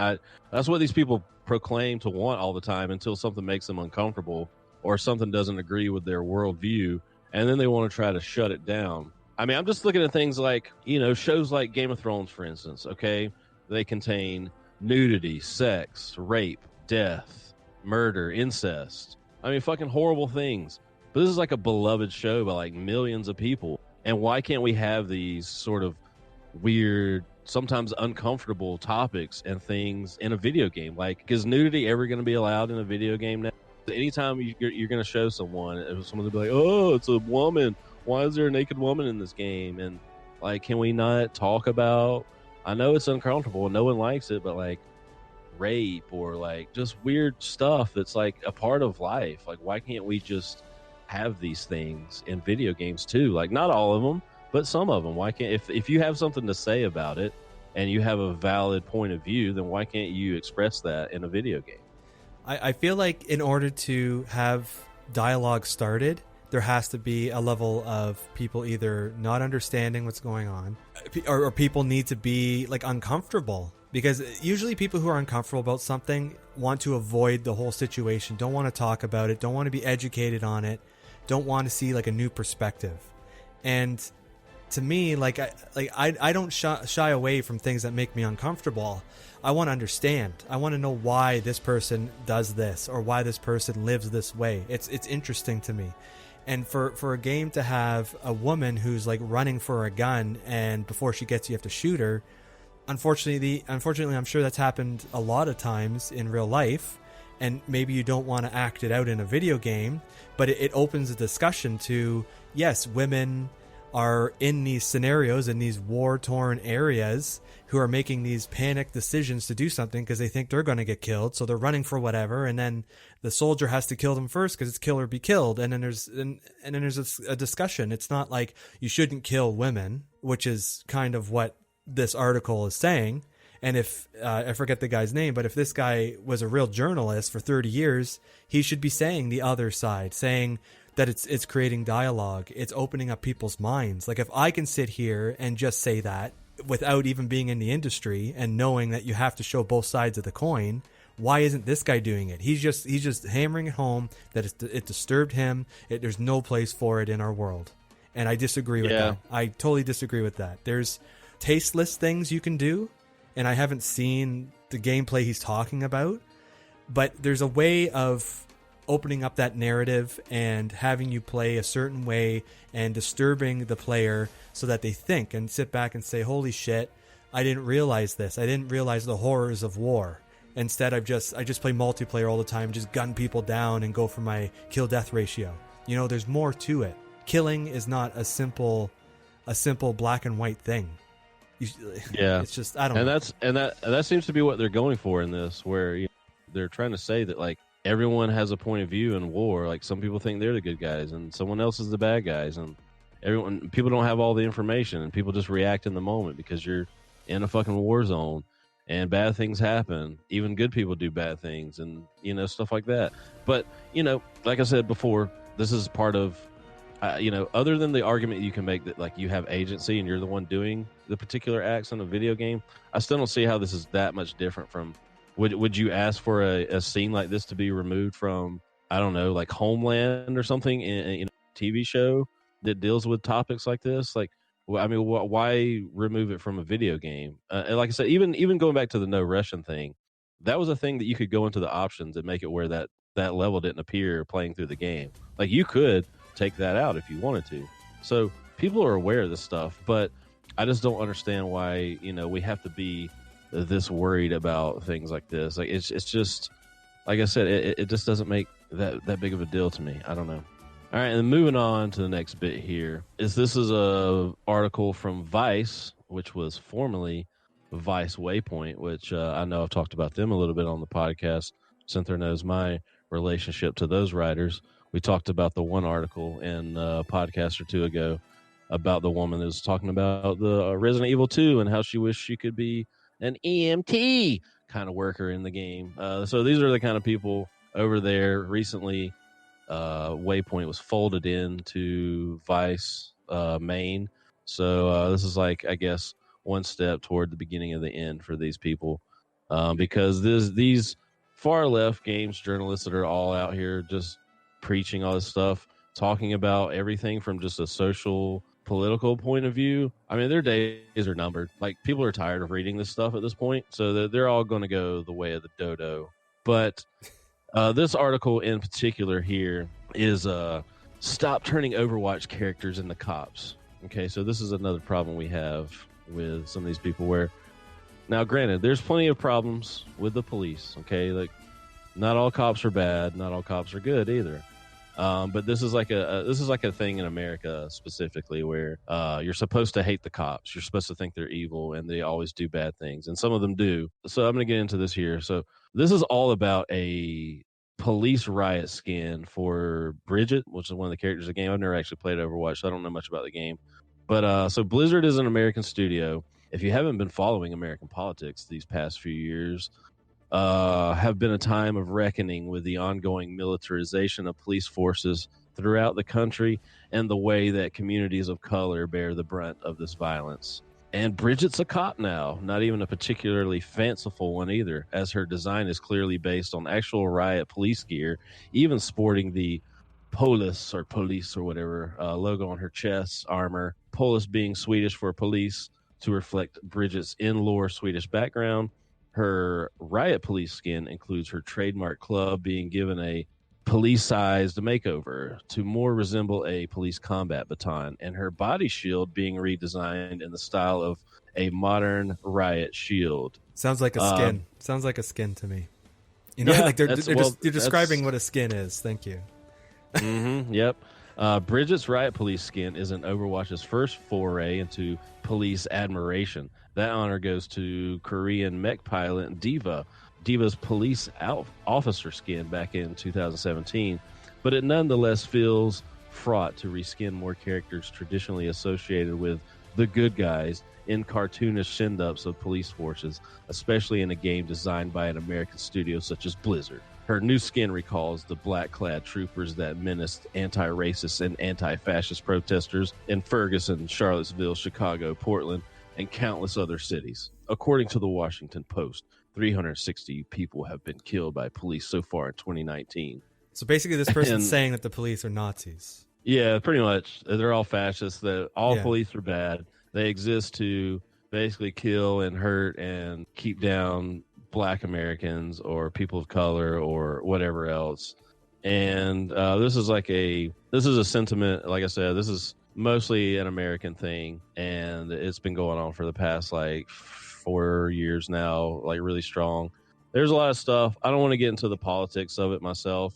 that's what these people proclaim to want all the time until something makes them uncomfortable or something doesn't agree with their worldview, and then they want to try to shut it down. I mean, I'm just looking at things like, you know, shows like Game of Thrones, for instance, okay? They contain nudity, sex, rape, death, murder, incest. I mean, fucking horrible things. But this is like a beloved show by like millions of people. And why can't we have these sort of weird, sometimes uncomfortable topics and things in a video game? Like, is nudity ever going to be allowed in a video game now? Anytime you're going to show someone will be like, oh, it's a woman. Why is there a naked woman in this game? And like, can we not talk about, I know it's uncomfortable and no one likes it, but like rape or like just weird stuff that's like a part of life. Like, why can't we just have these things in video games too? Like, not all of them, but some of them. Why can't, if you have something to say about it and you have a valid point of view, then why can't you express that in a video game? I feel like in order to have dialogue started, there has to be a level of people either not understanding what's going on. or people need to be like uncomfortable, because usually people who are uncomfortable about something want to avoid the whole situation, don't want to talk about it, don't want to be educated on it, don't want to see like a new perspective. And to me, like I don't shy away from things that make me uncomfortable. I want to understand. I want to know why this person does this or why this person lives this way. It's interesting to me. And for a game to have a woman who's like running for a gun, and before she gets you have to shoot her, unfortunately I'm sure that's happened a lot of times in real life, and maybe you don't want to act it out in a video game, but it opens a discussion to, yes, women are in these scenarios, in these war-torn areas, who are making these panicked decisions to do something because they think they're going to get killed, so they're running for whatever, and then the soldier has to kill them first because it's kill or be killed, and then there's a discussion. It's not like you shouldn't kill women, which is kind of what this article is saying. And if I forget the guy's name, but if this guy was a real journalist for 30 years, he should be saying the other side, saying that it's creating dialogue, it's opening up people's minds. Like if I can sit here and just say that without even being in the industry and knowing that you have to show both sides of the coin, why isn't this guy doing it? He's just hammering it home that it disturbed him. There's no place for it in our world. And I disagree with that. I totally disagree with that. There's tasteless things you can do, and I haven't seen the gameplay he's talking about, but there's a way of opening up that narrative and having you play a certain way and disturbing the player so that they think and sit back and say, holy shit, I didn't realize this. I didn't realize the horrors of war. Instead, I just play multiplayer all the time, just gun people down and go for my kill-death ratio. You know, there's more to it. Killing is not a simple black and white thing. It's just, I don't know. And that seems to be what they're going for in this, where they're trying to say that like everyone has a point of view in war. Like some people think they're the good guys and someone else is the bad guys, and people don't have all the information, and people just react in the moment because you're in a fucking war zone and bad things happen. Even good people do bad things and stuff like that. But like I said before, this is part of other than the argument you can make that like you have agency and you're the one doing the particular acts in a video game, I still don't see how this is that much different from. Would you ask for a scene like this to be removed from, I don't know, like Homeland or something in a TV show that deals with topics like this? Like, I mean, why remove it from a video game? And like I said, even going back to the no Russian thing, that was a thing that you could go into the options and make it where that level didn't appear playing through the game. Like you could take that out if you wanted to. So people are aware of this stuff, but I just don't understand why we have to be this worried about things like this. Like it's just, like I said, it just doesn't make that big of a deal to me. I don't know. All right, and then moving on to the next bit here this is a article from Vice, which was formerly Vice Waypoint, which I know I've talked about them a little bit on the podcast. Cynthia knows my relationship to those writers. We talked about the one article in a podcast or two ago about the woman that was talking about the Resident Evil 2 and how she wished she could be an EMT kind of worker in the game. So these are the kind of people over there. Recently, Waypoint was folded into Vice Maine. So this is like, I guess, one step toward the beginning of the end for these people, because these far left games journalists that are all out here just preaching all this stuff, talking about everything from just a social, political point of view. I mean, their days are numbered. Like people are tired of reading this stuff at this point, so they're all going to go the way of the dodo. But this article in particular here is stop turning Overwatch characters into cops. Okay, so this is another problem we have with some of these people where, now granted, there's plenty of problems with the police. Okay, like not all cops are bad, not all cops are good either. But this is like a thing in America specifically where you're supposed to hate the cops. You're supposed to think they're evil and they always do bad things, and some of them do. So I'm going to get into this here. So this is all about a police riot skin for Bridget, which is one of the characters of the game. I've never actually played Overwatch, so I don't know much about the game. But so Blizzard is an American studio. If you haven't been following American politics these past few years, have been a time of reckoning with the ongoing militarization of police forces throughout the country and the way that communities of color bear the brunt of this violence. And Bridget's a cop now, not even a particularly fanciful one either, as her design is clearly based on actual riot police gear, even sporting the Polis or police or whatever logo on her chest, armor. Polis being Swedish for police to reflect Bridget's in-lore Swedish background. Her riot police skin includes her trademark club being given a police-sized makeover to more resemble a police combat baton, and her body shield being redesigned in the style of a modern riot shield. Sounds like a skin. Sounds like a skin to me. You know, Yeah, like they're that's- describing what a skin is. Thank you. Yep. Bridget's riot police skin is in Overwatch's first foray into police admiration. That honor goes to Korean mech pilot Diva's police officer skin back in 2017, but it nonetheless feels fraught to reskin more characters traditionally associated with the good guys in cartoonish send-ups of police forces, especially in a game designed by an American studio such as Blizzard. Her new skin recalls the black-clad troopers that menaced anti-racist and anti-fascist protesters in Ferguson, Charlottesville, Chicago, Portland, and countless other cities. According to the Washington Post, 360 people have been killed by police so far in 2019. So basically, this person's saying that the police are Nazis. Yeah, pretty much. They're all fascists. All police are bad. They exist to basically kill and hurt and keep down Black Americans or people of color or whatever else. And this is a sentiment. Like I said, this is mostly an American thing, and it's been going on for the past 4 years now, really strong. There's a lot of stuff. I don't want to get into the politics of it myself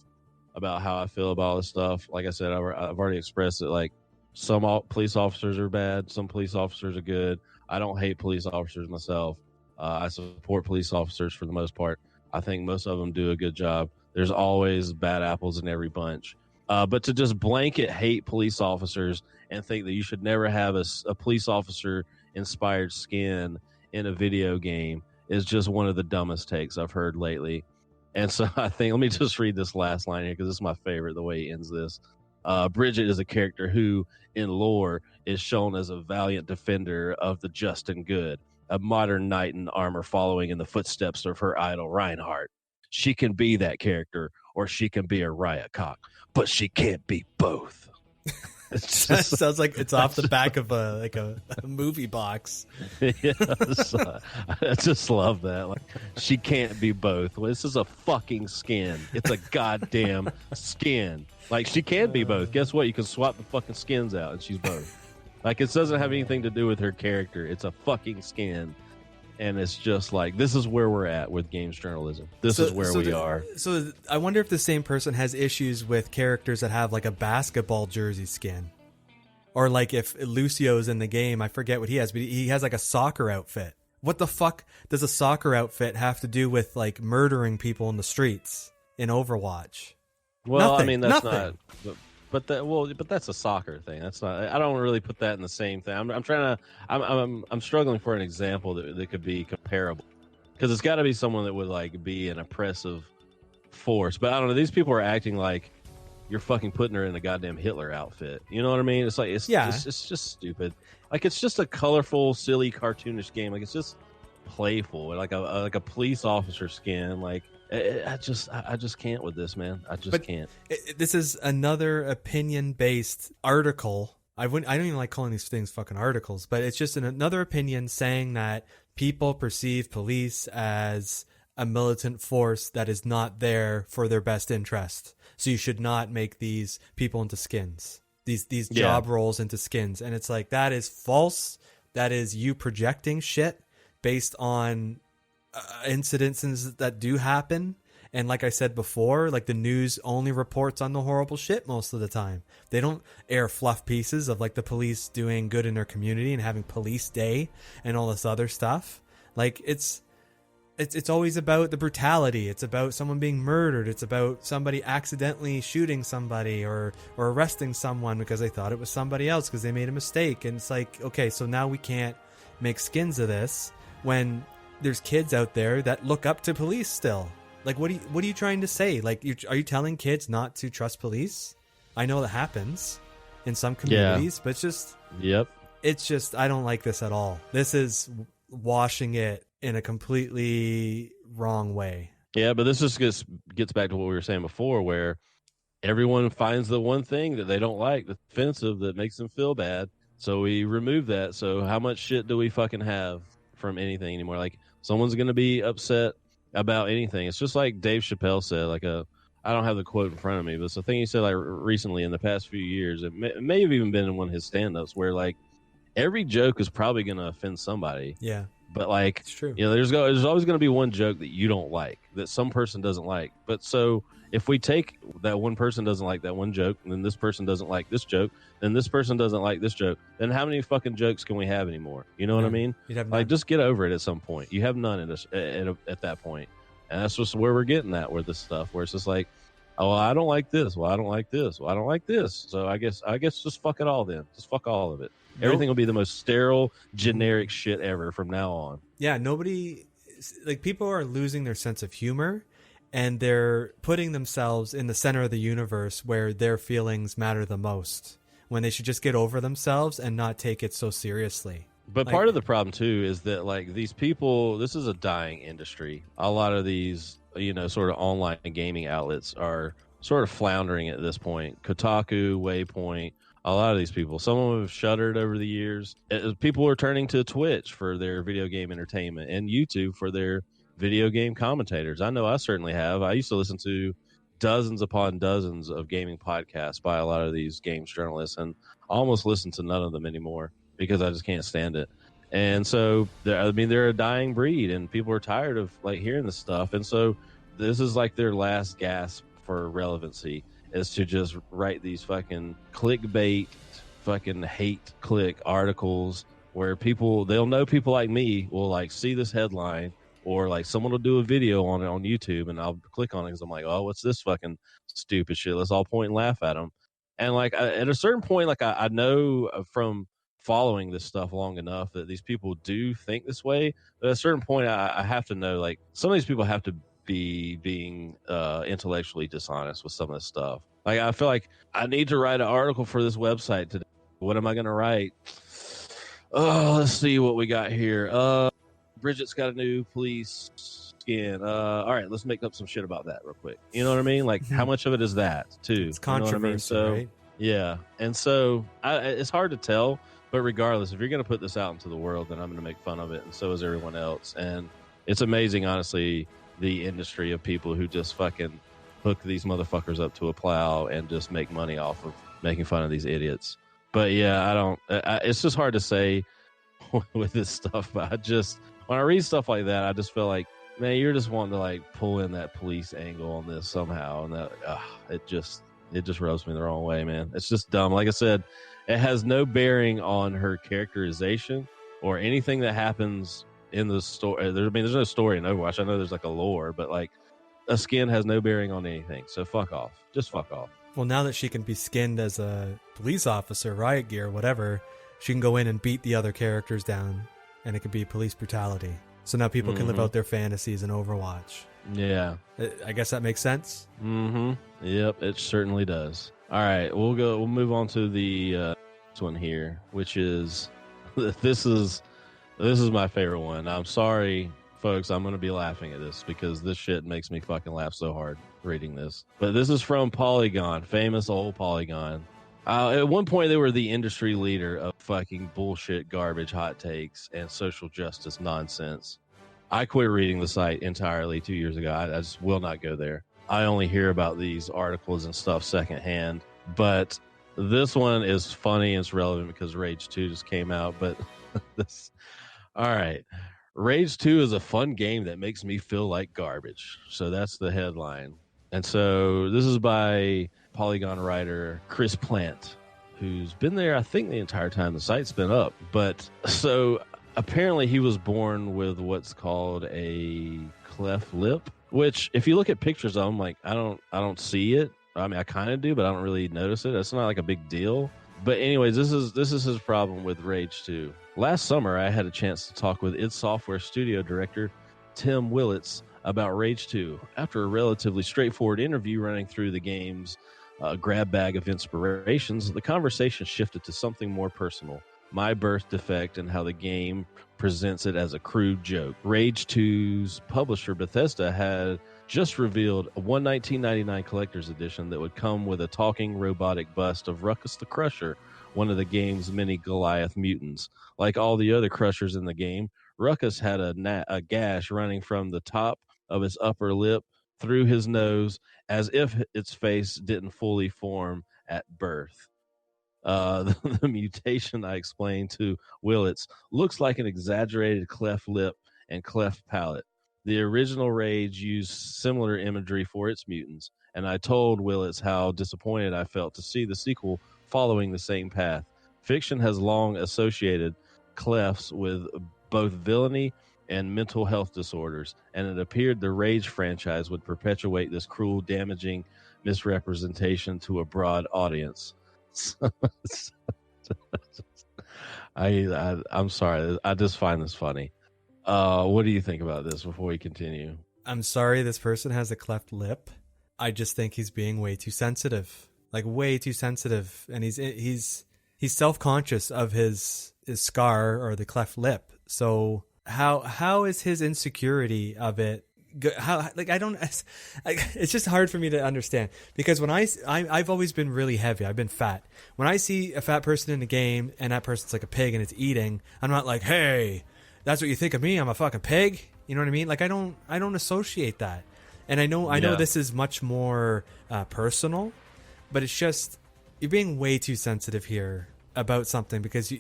about how I feel about all this stuff. Like I said, I've already expressed it. Some police officers are bad, some police officers are good. I don't hate police officers myself. I support police officers for the most part. I think most of them do a good job. There's always bad apples in every bunch. But to just blanket hate police officers and think that you should never have a police officer inspired skin in a video game is just one of the dumbest takes I've heard lately. And so I think, let me just read this last line here because this is my favorite, the way he ends this. Bridget is a character who, in lore, is shown as a valiant defender of the just and good, a modern knight in armor following in the footsteps of her idol Reinhardt. She can be that character, or she can be a riot cock, but she can't be both. It's just, sounds like it's off the back of a movie box. Yes, I just love that. She can't be both. Well, this is a fucking skin. It's a goddamn skin. She can be both. Guess what? You can swap the fucking skins out, and she's both. It doesn't have anything to do with her character. It's a fucking skin. And it's just this is where we're at with games journalism. This is where we are. So I wonder if the same person has issues with characters that have a basketball jersey skin. Or if Lucio's in the game, I forget what he has, but he has a soccer outfit. What the fuck does a soccer outfit have to do with murdering people in the streets in Overwatch? Well, Nothing. I mean, that's Nothing. not... But that's a soccer thing. That's not. I don't really put that in the same thing. I'm struggling for an example that could be comparable, because it's got to be someone that would be an oppressive force. But I don't know. These people are acting like you're fucking putting her in a goddamn Hitler outfit. You know what I mean? It's it's just stupid. It's just a colorful, silly, cartoonish game. It's just playful, like a police officer skin. I just can't with this, man. I just can't. This is another opinion-based article. I don't even like calling these things fucking articles, but it's just another opinion saying that people perceive police as a militant force that is not there for their best interest. So you should not make these people into skins. These job roles into skins. And it's that is false. That is you projecting shit based on incidences that do happen. And like I said before, the news only reports on the horrible shit most of the time. They don't air fluff pieces of the police doing good in their community and having police day and all this other stuff. It's always about the brutality. It's about someone being murdered. It's about somebody accidentally shooting somebody or arresting someone because they thought it was somebody else because they made a mistake. And it's okay, so now we can't make skins of this when there's kids out there that look up to police still. What are you trying to say? Are you telling kids not to trust police? I know that happens in some communities, but it's just... Yep. It's just, I don't like this at all. This is washing it in a completely wrong way. Yeah, but this just gets back to what we were saying before, where everyone finds the one thing that they don't like, that's offensive, that makes them feel bad. So we remove that. So how much shit do we fucking have from anything anymore? Like, someone's going to be upset about anything. It's just like Dave Chappelle said, I don't have the quote in front of me, but it's a thing he said like recently in the past few years. It may have even been in one of his stand-ups where like every joke is probably going to offend somebody. Yeah. But like, It's true. you know, there's always going to be one joke that you don't like, that some person doesn't like. But so if we take that one person doesn't like that one joke, and then this person doesn't like this joke, then this person doesn't like this joke, then how many fucking jokes can we have anymore? You know what I mean? You'd have Like, none. just get over it at some point. You have none at that point. And that's just where we're getting at with this stuff, where it's just like, oh, well, I don't like this. Well, I don't like this. Well, I don't like this. So I guess just fuck it all then. Just fuck all of it. Everything will be the most sterile, generic shit ever from now on. Yeah, nobody, like, people are losing their sense of humor, and they're putting themselves in the center of the universe where their feelings matter the most, when they should just get over themselves and not take it so seriously. But part of the problem too is that like these people, this is a dying industry. A lot of these, you know, sort of online gaming outlets are sort of floundering at this point. Kotaku, Waypoint, a lot of these people, some of them have shuttered over the years. People are turning to Twitch for their video game entertainment and YouTube for their video game commentators. I know I certainly have. I used to listen to dozens upon dozens of gaming podcasts by a lot of these games journalists, and I almost listen to none of them anymore because I just can't stand it. And so, they're a dying breed, and people are tired of like hearing this stuff. And so this is like their last gasp for relevancy, is to just write these fucking clickbait, fucking hate click articles where they'll know people like me will like see this headline, or like someone will do a video on it on YouTube, and I'll click on it because I'm like, oh, what's this fucking stupid shit? Let's all point and laugh at them. And like at a certain point, like I know from following this stuff long enough that these people do think this way. But at a certain point, I have to know, like, some of these people have to be being intellectually dishonest with some of this stuff. Like, I feel like I need to write an article for this website today. What am I going to write? Oh, let's see what we got here. Bridget's got a new police skin. All right, let's make up some shit about that real quick. You know what I mean? Like, how much of it is that too? It's controversy, you know what I mean? So, right? yeah. And so it's hard to tell, but regardless, if you're going to put this out into the world, then I'm going to make fun of it, and so is everyone else. And it's amazing, honestly, the industry of people who just fucking hook these motherfuckers up to a plow and just make money off of making fun of these idiots. But yeah, it's just hard to say with this stuff, but when I read stuff like that, I just feel like, man, you're just wanting to like pull in that police angle on this somehow, and that it just rubs me the wrong way, man. It's just dumb. Like I said, it has no bearing on her characterization or anything that happens in the story. There's no story in Overwatch. I know there's like a lore, but like a skin has no bearing on anything. So fuck off. Just fuck off. Well, now that she can be skinned as a police officer, riot gear, whatever, she can go in and beat the other characters down, and it could be police brutality. So now people can live out their fantasies in Overwatch. Yeah. I guess that makes sense. Mm-hmm. Yep, it certainly does. All right, we'll move on to the next one here, which is this is my favorite one. I'm sorry, folks, I'm going to be laughing at this because this shit makes me fucking laugh so hard reading this. But this is from Polygon, famous old Polygon. At one point, they were the industry leader of fucking bullshit, garbage, hot takes, and social justice nonsense. I quit reading the site entirely 2 years ago. I just will not go there. I only hear about these articles and stuff secondhand. But this one is funny and it's relevant because Rage 2 just came out. But all right. Rage 2 is a fun game that makes me feel like garbage. So that's the headline. And so this is by Polygon writer Chris Plant, who's been there, I think, the entire time the site's been up. But so apparently he was born with what's called a cleft lip, which if you look at pictures of him, like I don't see it. I mean, I kind of do, but I don't really notice it. It's not like a big deal. But anyways, this is his problem with Rage 2. Last summer, I had a chance to talk with id Software studio director Tim Willits about Rage 2. After a relatively straightforward interview running through the game's grab bag of inspirations, the conversation shifted to something more personal. my birth defect and how the game presents it as a crude joke. Rage 2's publisher Bethesda had just revealed a 1999 collector's edition that would come with a talking robotic bust of Ruckus the Crusher, one of the game's many Goliath mutants. Like all the other Crushers in the game, Ruckus had a gash running from the top of his upper lip through his nose, as if its face didn't fully form at birth. The mutation I explained to Willits looks like an exaggerated cleft lip and cleft palate. The original Rage used similar imagery for its mutants, and I told Willits how disappointed I felt to see the sequel following the same path. Fiction has long associated clefts with both villainy and mental health disorders, and it appeared the Rage franchise would perpetuate this cruel, damaging misrepresentation to a broad audience. I'm sorry. I just find this funny. What do you think about this before we continue? I'm sorry this person has a cleft lip. I just think he's being way too sensitive. Like way too sensitive. And he's self-conscious of his scar or the cleft lip. So how is his insecurity of it it's just hard for me to understand, because when I've always been really heavy. I've been fat. When I see a fat person in a game and that person's like a pig and it's eating, I'm not like, hey, that's what you think of me? I'm a fucking pig. You know what I mean? Like I don't associate that. And I know this is much more personal, but it's just you're being way too sensitive here about something because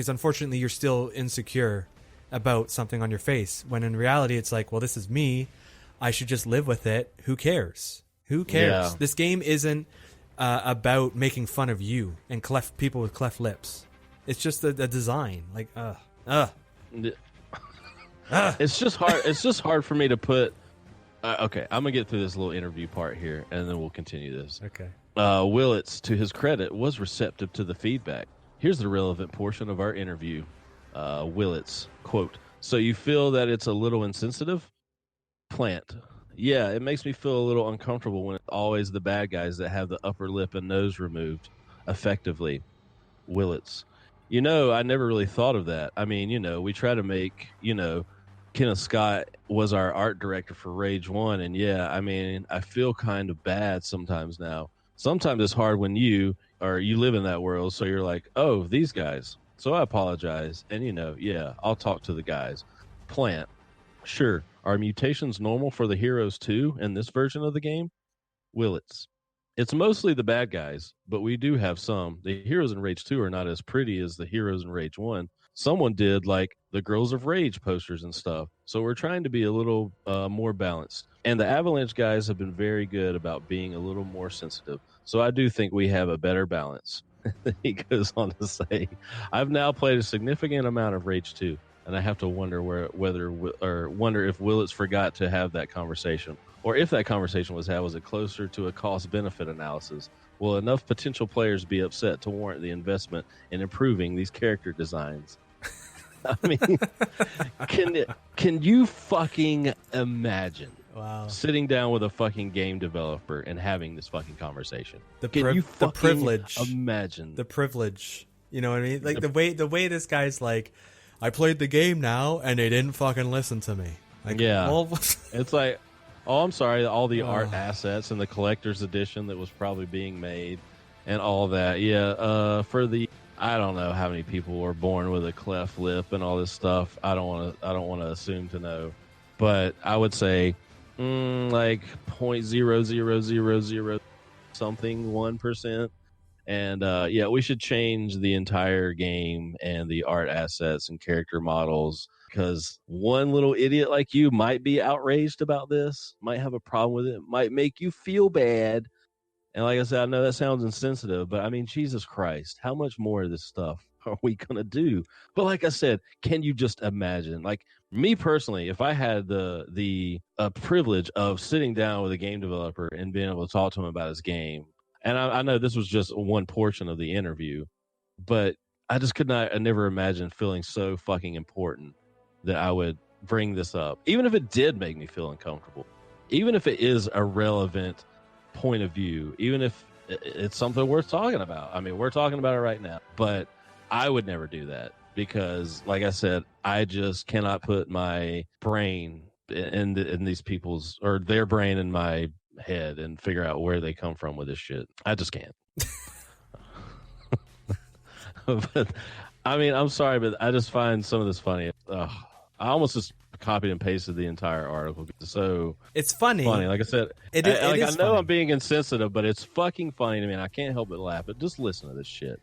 unfortunately you're still insecure about something on your face, when in reality it's like, well, this is me, I should just live with it. Who cares? Yeah. This game isn't about making fun of you and people with cleft lips. It's just a design. Like it's just hard for me to put okay, I'm gonna get through this little interview part here and then we'll continue this. Okay. Willits, to his credit, was receptive to the feedback. Here's the relevant portion of our interview. Willits, quote, "So you feel that it's a little insensitive?" Plant, "Yeah, it makes me feel a little uncomfortable when it's always the bad guys that have the upper lip and nose removed effectively." Willits, I never really thought of that. I mean, we try to make, Kenneth Scott was our art director for Rage 1, and yeah, I mean, I feel kind of bad sometimes now. Sometimes it's hard when you live in that world, so you're like, oh, these guys. So I apologize, and yeah, I'll talk to the guys. Plant, "Sure. Are mutations normal for the heroes too in this version of the game?" Willits, "It's mostly the bad guys, but we do have some. The heroes in Rage 2 are not as pretty as the heroes in Rage 1. Someone did like the Girls of Rage posters and stuff, so we're trying to be a little more balanced. And the Avalanche guys have been very good about being a little more sensitive, so I do think we have a better balance." He goes on to say, "I've now played a significant amount of Rage 2, and I have to wonder wonder if Willits forgot to have that conversation, or if that conversation was it closer to a cost-benefit analysis? Will enough potential players be upset to warrant the investment in improving these character designs?" I mean, can you fucking imagine? Wow. Sitting down with a fucking game developer and having this fucking conversation. The privilege. Imagine the privilege. You know what I mean? Like the way this guy's like, I played the game now and they didn't fucking listen to me. Like, yeah. It's like, oh, I'm sorry, all the art assets and the collector's edition that was probably being made and all that. Yeah. I don't know how many people were born with a cleft lip and all this stuff. I don't want to assume to know, but I would say like 0.0000 something 1%. And yeah, we should change the entire game and the art assets and character models, because one little idiot like you might be outraged about this, might have a problem with it, might make you feel bad. And like I said, I know that sounds insensitive, but I mean, Jesus Christ, how much more of this stuff are we going to do? But like I said, can you just imagine, like me personally, if I had the privilege of sitting down with a game developer and being able to talk to him about his game, and I know this was just one portion of the interview, but I just I never imagined feeling so fucking important that I would bring this up, even if it did make me feel uncomfortable, even if it is a relevant point of view, even if it's something worth talking about. I mean, we're talking about it right now, but I would never do that because, like I said, I just cannot put my brain in these people's or their brain in my head and figure out where they come from with this shit. I just can't. But I mean, I'm sorry, but I just find some of this funny. I almost just copied and pasted the entire article. So it's funny. Like I said, it I is know funny. I'm being insensitive, but it's fucking funny to me, and I can't help but laugh. But just listen to this shit.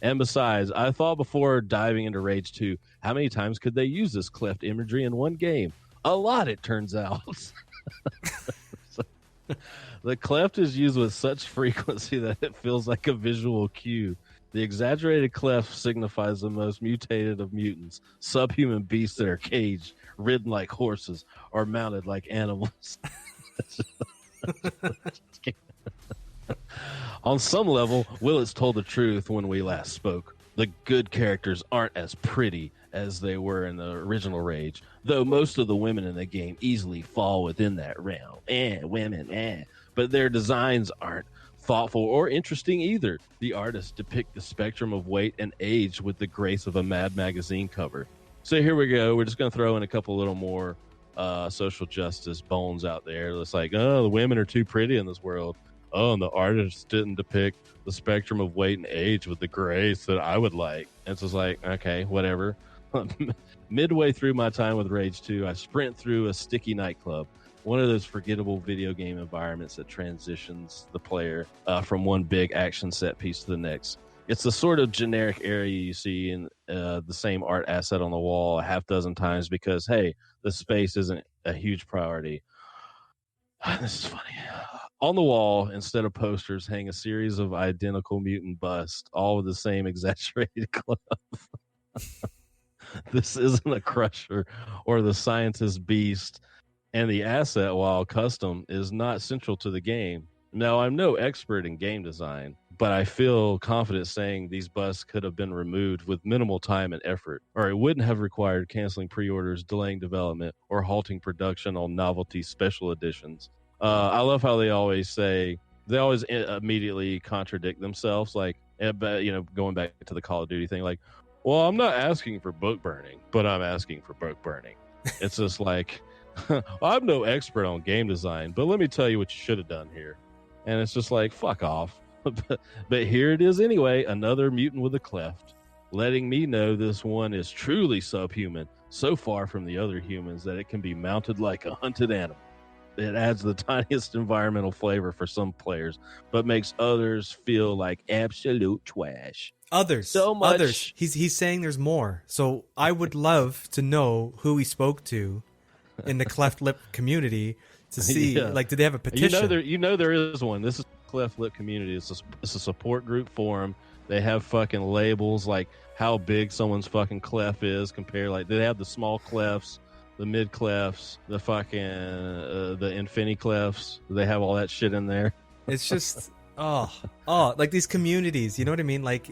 And besides, I thought before diving into Rage 2, how many times could they use this cleft imagery in one game? A lot, it turns out. So, the cleft is used with such frequency that it feels like a visual cue. The exaggerated cleft signifies the most mutated of mutants, subhuman beasts that are caged, ridden like horses, or mounted like animals. On some level, Willits told the truth when we last spoke. The good characters aren't as pretty as they were in the original Rage, though most of the women in the game easily fall within that realm. Women. But their designs aren't thoughtful or interesting either. The artists depict the spectrum of weight and age with the grace of a Mad magazine cover. So here we go. We're just going to throw in a couple little more social justice bones out there. It's like, oh, the women are too pretty in this world. Oh, and the artist didn't depict the spectrum of weight and age with the grace that I would like. And it's just like, okay, whatever. Midway through my time with Rage 2, I sprint through a sticky nightclub, one of those forgettable video game environments that transitions the player from one big action set piece to the next. It's the sort of generic area you see in the same art asset on the wall a half dozen times because, hey, the space isn't a huge priority. This is funny. On the wall, instead of posters, hang a series of identical mutant busts, all with the same exaggerated glove. This isn't a crusher or the scientist beast, and the asset, while custom, is not central to the game. Now, I'm no expert in game design, but I feel confident saying these busts could have been removed with minimal time and effort, or it wouldn't have required canceling pre-orders, delaying development, or halting production on novelty special editions. I love how they always immediately contradict themselves, like, going back to the Call of Duty thing, like, well, I'm not asking for book burning, but I'm asking for book burning. It's just like, I'm no expert on game design, but let me tell you what you should have done here. And it's just like, fuck off. But here it is anyway, another mutant with a cleft, letting me know this one is truly subhuman, so far from the other humans that it can be mounted like a hunted animal. It adds the tiniest environmental flavor for some players, but makes others feel like absolute trash. Others. He's saying there's more. So I would love to know who he spoke to in the cleft lip community to see, like, did they have a petition? There is one. This is cleft lip community. It's a support group forum. They have fucking labels like how big someone's fucking cleft is compared. Like, they have the small clefts, the mid clefts, the fucking the infini clefts. They have all that shit in there. It's just like these communities, you know what I mean? Like,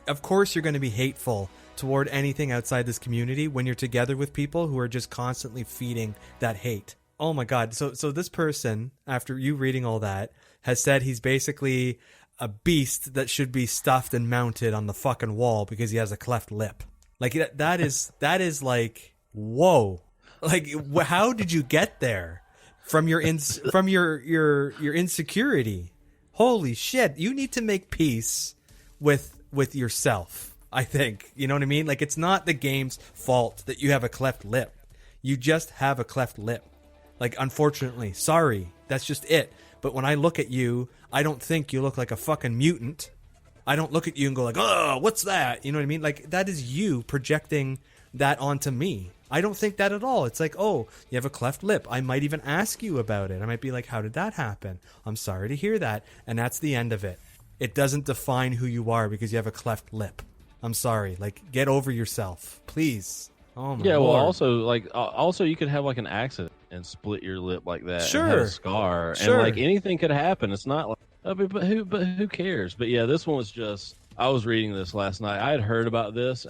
of course you're going to be hateful toward anything outside this community when you're together with people who are just constantly feeding that hate. Oh my god. So this person, after you reading all that, has said he's basically a beast that should be stuffed and mounted on the fucking wall because he has a cleft lip. Like, that is like, whoa. Like, how did you get there from your insecurity? Holy shit! You need to make peace with yourself. I think, you know what I mean. Like, it's not the game's fault that you have a cleft lip. You just have a cleft lip. Like, unfortunately, sorry, that's just it. But when I look at you, I don't think you look like a fucking mutant. I don't look at you and go like, oh, what's that? You know what I mean? Like, that is you projecting that onto me. I don't think that at all. It's like, oh, you have a cleft lip. I might even ask you about it. I might be like, how did that happen? I'm sorry to hear that. And that's the end of it. It doesn't define who you are because you have a cleft lip. I'm sorry. Like, get over yourself, please. Oh my Lord. Well, also you could have like an accident and split your lip like that. Sure. And have a scar. Sure. And like anything could happen. It's not like, but who cares? But yeah, this one was just, I was reading this last night. I had heard about this.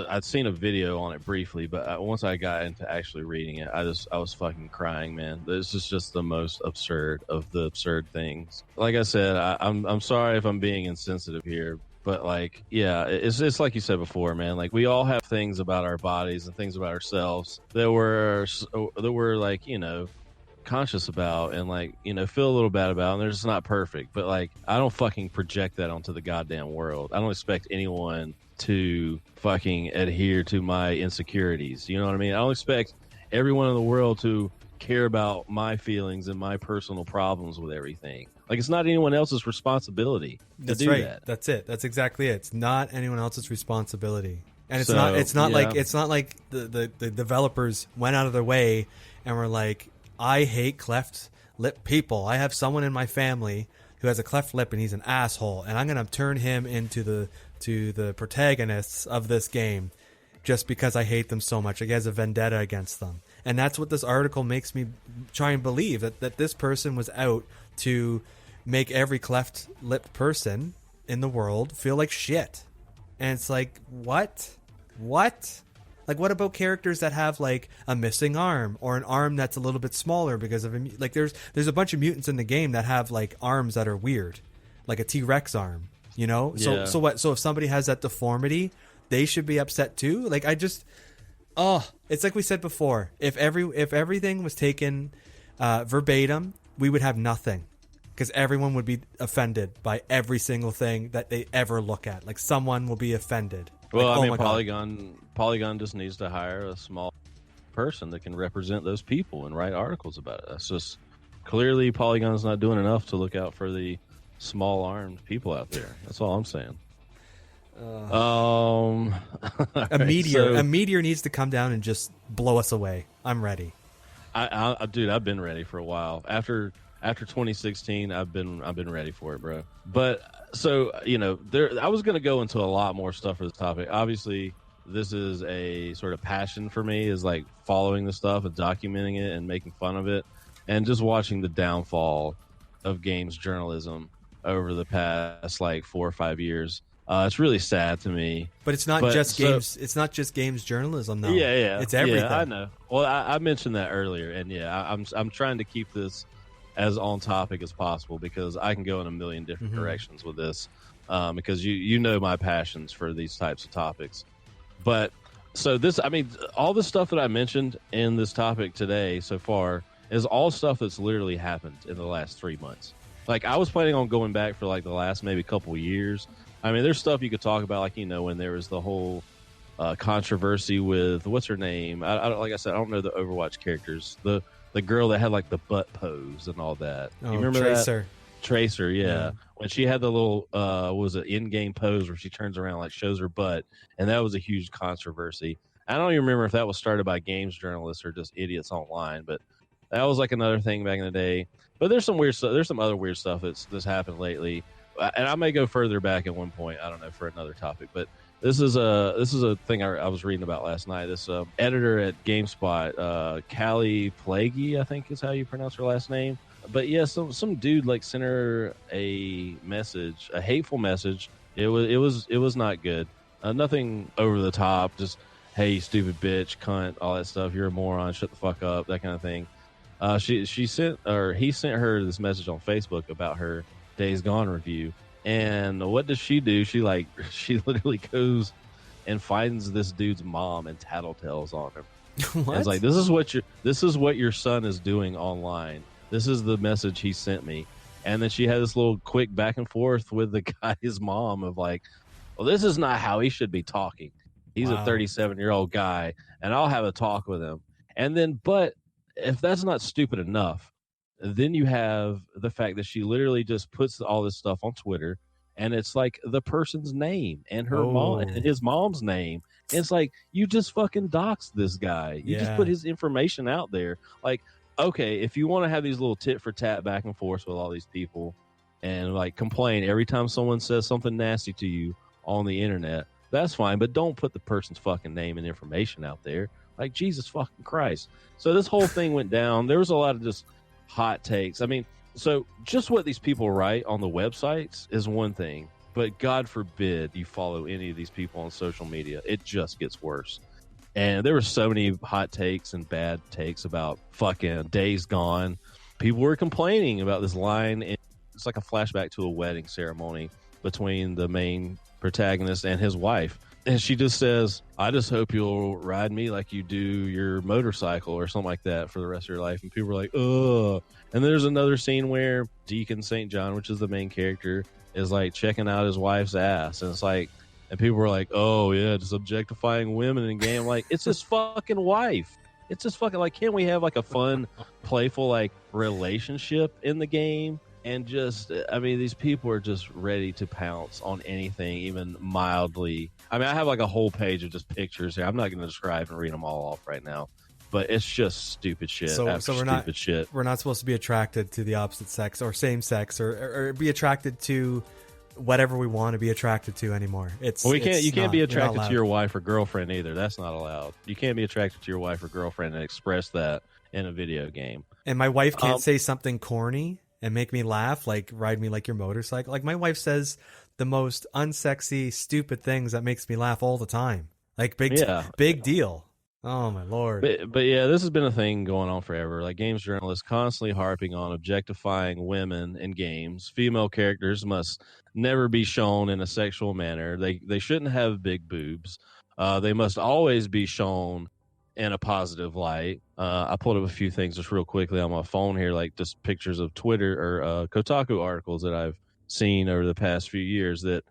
I'd seen a video on it briefly, but once I got into actually reading it, I was fucking crying, man. This is just the most absurd of the absurd things. Like I said, I'm sorry if I'm being insensitive here, But like, yeah, it's like you said before, man. Like we all have things about our bodies and things about ourselves that we're like, conscious about and like, feel a little bad about, and they're just not perfect. But like, I don't fucking project that onto the goddamn world. I don't expect anyone to fucking adhere to my insecurities. You know what I mean? I don't expect everyone in the world to care about my feelings and my personal problems with everything. Like, it's not anyone else's responsibility to do that. That's it. That's exactly it. It's not anyone else's responsibility. And it's So, not yeah. like the developers went out of their way and were like, I hate cleft lip people. I have someone in my family who has a cleft lip and he's an asshole, and I'm going to turn him into the protagonists of this game just because I hate them so much. Like, he has a vendetta against them. And that's what this article makes me try and believe, that this person was out to make every cleft lip person in the world feel like shit. And it's like, what? Like, what about characters that have like a missing arm or an arm that's a little bit smaller because of like there's a bunch of mutants in the game that have like arms that are weird, like a T-Rex arm, Yeah. So what? So if somebody has that deformity, they should be upset too. Like, it's like we said before. If everything was taken verbatim, we would have nothing, because everyone would be offended by every single thing that they ever look at. Like, someone will be offended. Well, Like, I oh mean, my God. Polygon just needs to hire a small person that can represent those people and write articles about it. That's just clearly Polygon's not doing enough to look out for the small-armed people out there. That's all I'm saying. A meteor needs to come down and just blow us away. I'm ready. Dude, I've been ready for a while. After 2016, I've been ready for it, bro. But so, I was going to go into a lot more stuff for this topic. Obviously, this is a sort of passion for me, is like following the stuff and documenting it and making fun of it, and just watching the downfall of games journalism over the past like 4 or 5 years. It's really sad to me. But it's not just games. It's not just games journalism, though. Yeah. It's everything. Yeah, I know. Well, I mentioned that earlier, and yeah, I'm trying to keep this as on topic as possible, because I can go in a million different directions with this, because you know my passions for these types of topics. But so all the stuff that I mentioned in this topic today so far is all stuff that's literally happened in the last 3 months. Like, I was planning on going back for like the last maybe couple years. I mean, there's stuff you could talk about, like, when there was the whole controversy with, what's her name? Like I said, I don't know the Overwatch characters. The girl that had like the butt pose and all that. Oh, you remember Tracer. that? Tracer, yeah. When she had the little was it in-game pose where she turns around, like shows her butt, and that was a huge controversy. I don't even remember if that was started by games journalists or just idiots online, but that was like another thing back in the day. But there's some weird stuff. There's some other weird stuff that's happened lately, and I may go further back at one point. I don't know, for another topic, but this is a thing I was reading about last night. This editor at GameSpot, Callie Plaguey, I think is how you pronounce her last name. But yeah, some dude like sent her a message, a hateful message. It was not good. Nothing over the top. Just, hey, you stupid bitch, cunt, all that stuff. You're a moron. Shut the fuck up. That kind of thing. He sent her this message on Facebook about her Days Gone review. And what does she do? She literally goes and finds this dude's mom and tattletales on him. What? And it's like, this is what your son is doing online. This is the message he sent me. And then she had this little quick back and forth with the guy's mom of like, well, this is not how he should be talking. He's a 37-year-old guy, and I'll have a talk with him. And then, but if that's not stupid enough, then you have the fact that she literally just puts all this stuff on Twitter, and it's like the person's name and her mom and his mom's name. And it's like, you just fucking doxed this guy. You just put his information out there. Like, okay, if you want to have these little tit for tat back and forth with all these people and like complain every time someone says something nasty to you on the internet, that's fine, but don't put the person's fucking name and information out there. Like, Jesus fucking Christ. So this whole thing went down. There was a lot of just hot takes. I mean, so just what these people write on the websites is one thing, but God forbid you follow any of these people on social media. It just gets worse. And there were so many hot takes and bad takes about fucking Days Gone. People were complaining about this line. It's like a flashback to a wedding ceremony between the main protagonist and his wife. And she just says, I just hope you'll ride me like you do your motorcycle or something like that for the rest of your life. And people are like, ugh. And there's another scene where Deacon St. John, which is the main character, is like checking out his wife's ass. And it's like, and people were like, oh yeah, just objectifying women in game. Like, it's his fucking wife. It's just fucking like, can't we have like a fun, playful like relationship in the game? And just, I mean, these people are just ready to pounce on anything, even mildly. I mean, I have like a whole page of just pictures here. I'm not going to describe and read them all off right now, but it's just stupid shit. So we're not shit. We're not supposed to be attracted to the opposite sex or same sex or be attracted to whatever we want to be attracted to anymore. You can't be attracted to your wife or girlfriend either. That's not allowed. You can't be attracted to your wife or girlfriend and express that in a video game. And my wife can't say something corny and make me laugh, like ride me like your motorcycle. Like my wife says the most unsexy, stupid things that makes me laugh all the time. Like big deal. Oh my Lord. But yeah, this has been a thing going on forever. Like games journalists constantly harping on objectifying women in games. Female characters must never be shown in a sexual manner. They shouldn't have big boobs. They must always be shown in a positive light. I pulled up a few things just real quickly on my phone here, like just pictures of Twitter or Kotaku articles that I've seen over the past few years that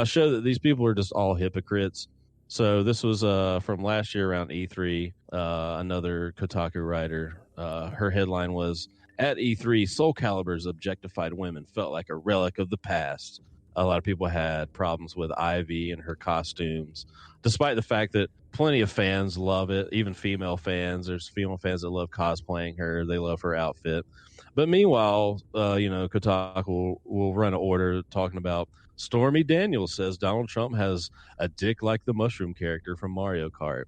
show that these people are just all hypocrites. So this was from last year around E3. Another Kotaku writer, her headline was, "At E3, Soul Calibur's objectified women felt like a relic of the past." A lot of people had problems with Ivy and her costumes, despite the fact that plenty of fans love it, even female fans. There's female fans that love cosplaying her. They love her outfit. But meanwhile, Kotaku will run an order talking about Stormy Daniels says Donald Trump has a dick like the mushroom character from Mario Kart,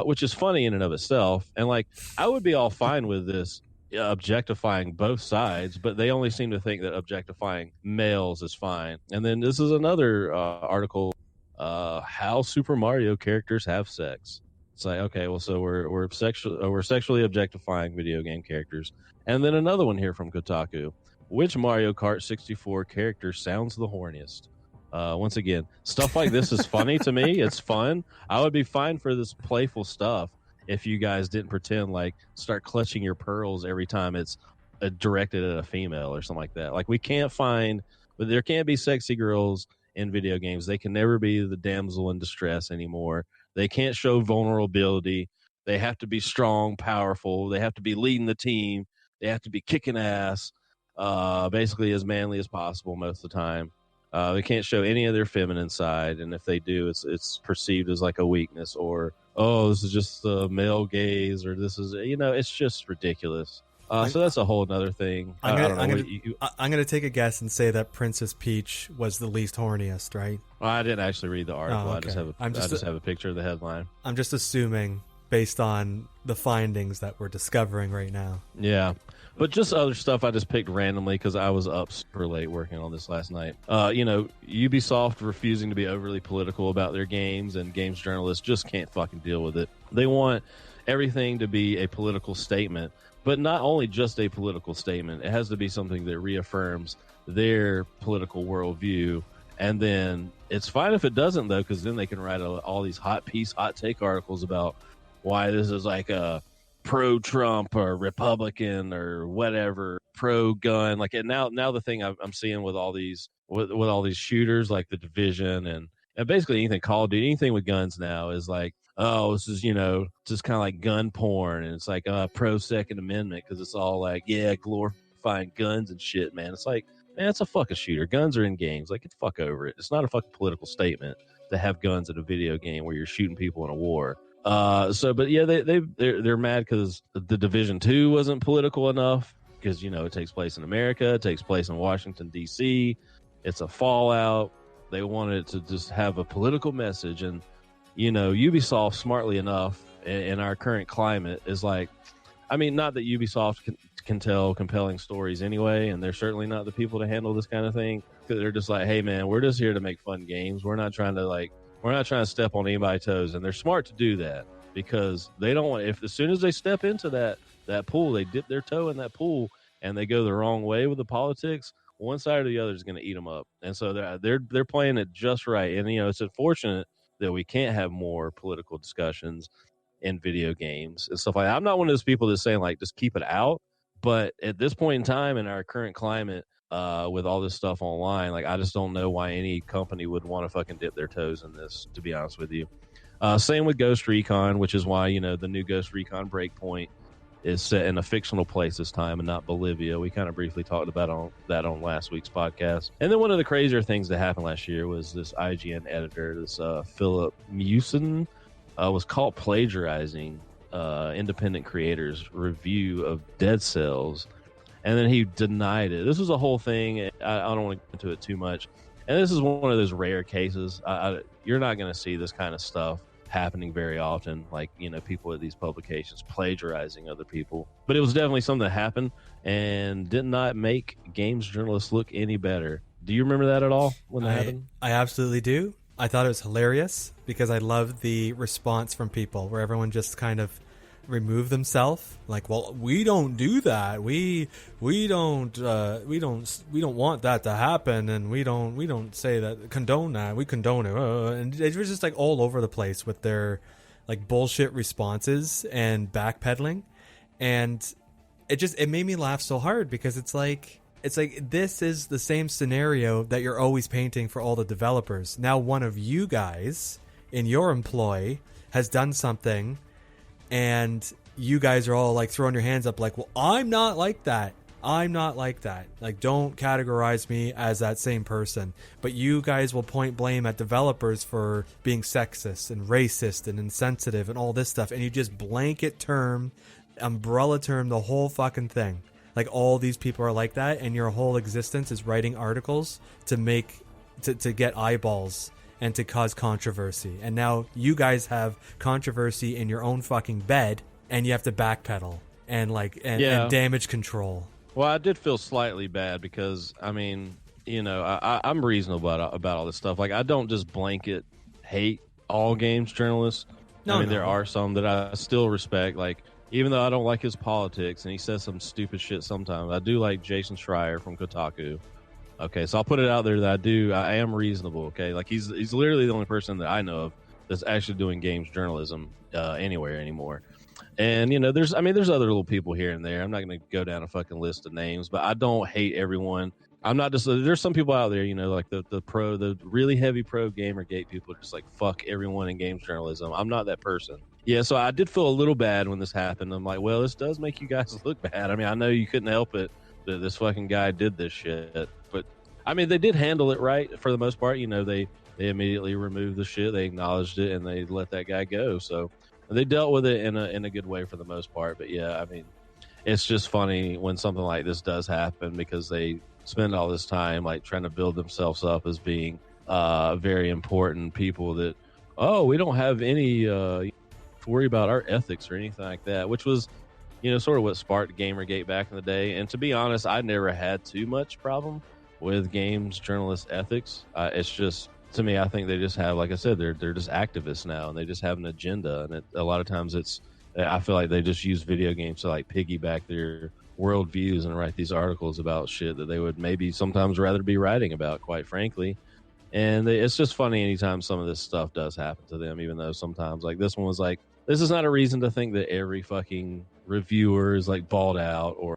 which is funny in and of itself. And like, I would be all fine with this objectifying both sides, but they only seem to think that objectifying males is fine. And then this is another article, how Super Mario characters have sex. It's like, okay, well, so we're sexually objectifying video game characters. And then another one here from Kotaku: which Mario Kart 64 character sounds the horniest? Once again, stuff like this is funny to me. It's fun. I would be fine for this playful stuff if you guys didn't pretend like start clutching your pearls every time it's directed at a female or something like that. Like, we can't find, but there can't be sexy girls in video games. They can never be the damsel in distress anymore. They can't show vulnerability. They have to be strong, powerful. They have to be leading the team. They have to be kicking ass, basically as manly as possible most of the time. They can't show any of their feminine side, and if they do, it's perceived as like a weakness, or, oh, this is just the male gaze, or this is, it's just ridiculous. So that's a whole other thing. I'm going to take a guess and say that Princess Peach was the least horniest, right? Well, I didn't actually read the article. Oh, okay. I just have a picture of the headline. I'm just assuming based on the findings that we're discovering right now. Yeah. But just other stuff I just picked randomly because I was up super late working on this last night. Ubisoft refusing to be overly political about their games, and games journalists just can't fucking deal with it. They want everything to be a political statement, but not only just a political statement. It has to be something that reaffirms their political worldview. And then it's fine if it doesn't, though, because then they can write all these hot take articles about why this is like a pro-Trump or Republican or whatever, pro-gun. Like, and now the thing I'm seeing with all these with all these shooters, like the Division and basically anything Call of Duty, anything with guns now is like, oh, this is just kind of like gun porn, and it's like pro Second Amendment because it's all like, yeah, glorifying guns and shit, man. It's like, man, it's a fucking shooter. Guns are in games. Like, get the fuck over it. It's not a fucking political statement to have guns in a video game where you're shooting people in a war. But yeah, they're mad because the Division 2 wasn't political enough because, it takes place in America. It takes place in Washington, D.C. It's a Fallout. They wanted it to just have a political message. And, Ubisoft, smartly enough, in our current climate, is like, I mean, not that Ubisoft can tell compelling stories anyway, and they're certainly not the people to handle this kind of thing. They're just like, hey, man, we're just here to make fun games. We're not trying to step on anybody's toes. And they're smart to do that because they don't want, as soon as they step into that pool, they dip their toe in that pool and they go the wrong way with the politics. one side or the other is going to eat them up. And so they're playing it just right. And it's unfortunate that we can't have more political discussions in video games and stuff like that. I'm not one of those people that's saying like just keep it out, but at this point in time in our current climate, with all this stuff online, like I just don't know why any company would want to fucking dip their toes in this, to be honest with you. Same with Ghost Recon, which is why the new Ghost Recon Breakpoint is set in a fictional place this time and not Bolivia. We kind of briefly talked about that on last week's podcast. And then one of the crazier things that happened last year was this IGN editor, this Philip Mewson, was caught plagiarizing independent creators' review of Dead Cells, and then he denied it. This was a whole thing. I don't want to get into it too much. And this is one of those rare cases. You're not going to see this kind of stuff happening very often, like people at these publications plagiarizing other people. But it was definitely something that happened and did not make games journalists look any better. Do you remember that at all when that happened? I absolutely do. I thought it was hilarious because I loved the response from people where everyone just kind of remove themselves, like, well, we don't do that, we don't want that to happen, and we don't say that, condone that, we condone it, and it was just like all over the place with their like bullshit responses and backpedaling, and it made me laugh so hard because it's like this is the same scenario that you're always painting for all the developers. Now one of you guys in your employ has done something, and you guys are all like throwing your hands up like, well, I'm not like that. Like, don't categorize me as that same person. But you guys will point blame at developers for being sexist and racist and insensitive and all this stuff. And you just blanket term, umbrella term the whole fucking thing. Like, all these people are like that, and your whole existence is writing articles to get eyeballs and to cause controversy. And now you guys have controversy in your own fucking bed, and you have to backpedal and and damage control. Well, I did feel slightly bad because, I mean, I'm reasonable about all this stuff. Like, I don't just blanket hate all games journalists. There are some that I still respect. Like, even though I don't like his politics and he says some stupid shit sometimes, I do like Jason Schreier from Kotaku. Okay, so I'll put it out there that I am reasonable. Okay, like he's literally the only person that I know of that's actually doing games journalism anywhere anymore. And there's other little people here and there. I'm not going to go down a fucking list of names, but I don't hate everyone. I'm not just there's some people out there, like the really heavy pro Gamergate people are just like fuck everyone in games journalism. I'm not that person. Yeah, so I did feel a little bad when this happened. I'm like, well, this does make you guys look bad. I mean, I know you couldn't help it that this fucking guy did this shit, but I mean, they did handle it right for the most part. They immediately removed the shit, they acknowledged it, and they let that guy go. So they dealt with it in a good way for the most part. But yeah, I mean, it's just funny when something like this does happen because they spend all this time like trying to build themselves up as being very important people that, we don't have any to worry about our ethics or anything like that, which was sort of what sparked Gamergate back in the day. And to be honest, I never had too much problem with games journalist ethics. It's just, to me, I think they just have, like I said, they're just activists now, and they just have an agenda. And a lot of times I feel like they just use video games to like piggyback their worldviews and write these articles about shit that they would maybe sometimes rather be writing about, quite frankly. And it's just funny anytime some of this stuff does happen to them, even though sometimes like this one was like, this is not a reason to think that every fucking reviewer is like balled out or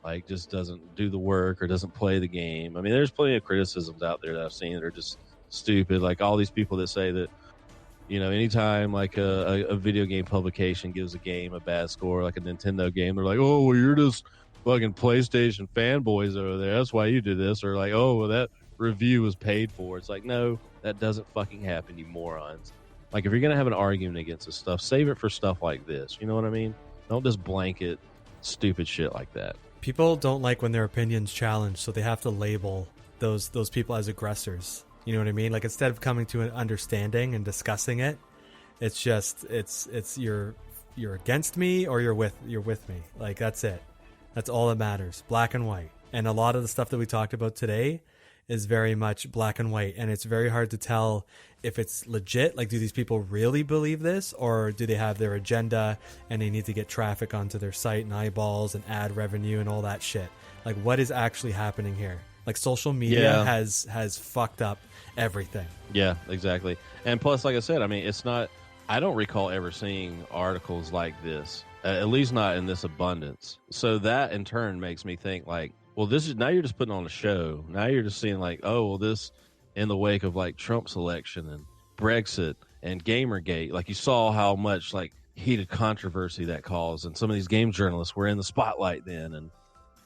like just doesn't do the work or doesn't play the game. I mean, there's plenty of criticisms out there that I've seen that are just stupid. Like all these people that say that, anytime like a video game publication gives a game a bad score, like a Nintendo game, they're like, oh, well, you're just fucking PlayStation fanboys over there. That's why you did this. Or like, oh, well, that review was paid for. It's like, no, that doesn't fucking happen, you morons. Like if you're going to have an argument against this stuff, save it for stuff like this. You know what I mean? Don't just blanket stupid shit like that. People don't like when their opinion's challenged, so they have to label those people as aggressors. You know what I mean? Like instead of coming to an understanding and discussing it, it's just it's you're against me or you're with me. Like that's it. That's all that matters. Black and white. And a lot of the stuff that we talked about today is very much black and white, and it's very hard to tell if it's legit. Like, do these people really believe this, or do they have their agenda and they need to get traffic onto their site and eyeballs and ad revenue and all that shit? Like, what is actually happening here? Like social media Yeah. has fucked up everything. Yeah, exactly. And plus, like I said, I mean, it's not. I don't recall ever seeing articles like this, at least not in this abundance. So that in turn makes me think like, well, this is now you're just putting on a show. Now you're just seeing like, oh, well, this in the wake of like Trump's election and Brexit and Gamergate, like you saw how much like heated controversy that caused, and some of these game journalists were in the spotlight then, and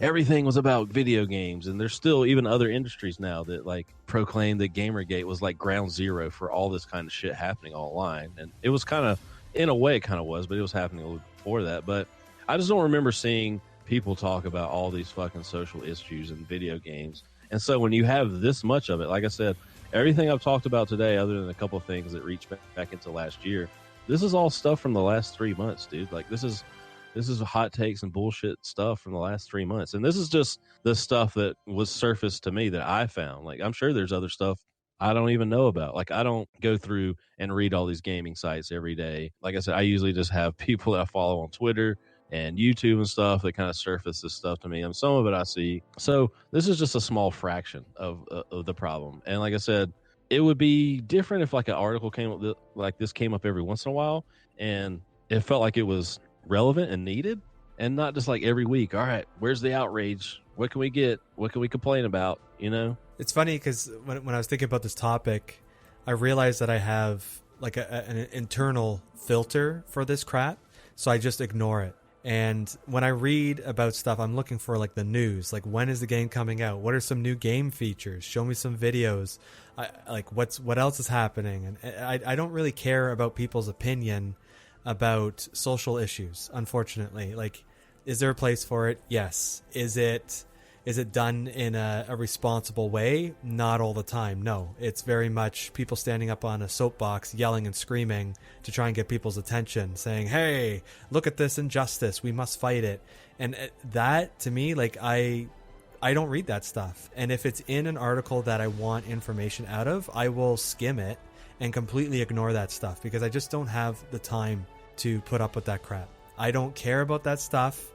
everything was about video games. And there's still even other industries now that like proclaim that Gamergate was like ground zero for all this kind of shit happening online. And it was kind of, in a way, it kind of was, but it was happening a little before that. But I just don't remember seeing people talk about all these fucking social issues in video games. And so when you have this much of it, like I said, everything I've talked about today, other than a couple of things that reach back into last year, this is all stuff from the last 3 months, dude. Like this is hot takes and bullshit stuff from the last 3 months. And this is just the stuff that was surfaced to me that I found. Like, I'm sure there's other stuff I don't even know about. Like, I don't go through and read all these gaming sites every day. Like I said, I usually just have people that I follow on Twitter and YouTube and stuff that kind of surface this stuff to me. And some of it I see. So this is just a small fraction of the problem. And like I said, it would be different if like an article came up like this came up every once in a while and it felt like it was relevant and needed, and not just like every week. All right, where's the outrage? What can we get? What can we complain about? You know, it's funny because when I was thinking about this topic, I realized that I have like an internal filter for this crap, so I just ignore it. And when I read about stuff, I'm looking for like the news, like when is the game coming out? What are some new game features? Show me some videos. Like what else is happening? And I don't really care about people's opinion about social issues, unfortunately. Like, is there a place for it? Yes. Is it done in a responsible way? Not all the time. No, it's very much people standing up on a soapbox yelling and screaming to try and get people's attention, saying, hey, look at this injustice, we must fight it. And that, to me, like, I don't read that stuff. And if it's in an article that I want information out of, I will skim it and completely ignore that stuff because I just don't have the time to put up with that crap. I don't care about that stuff.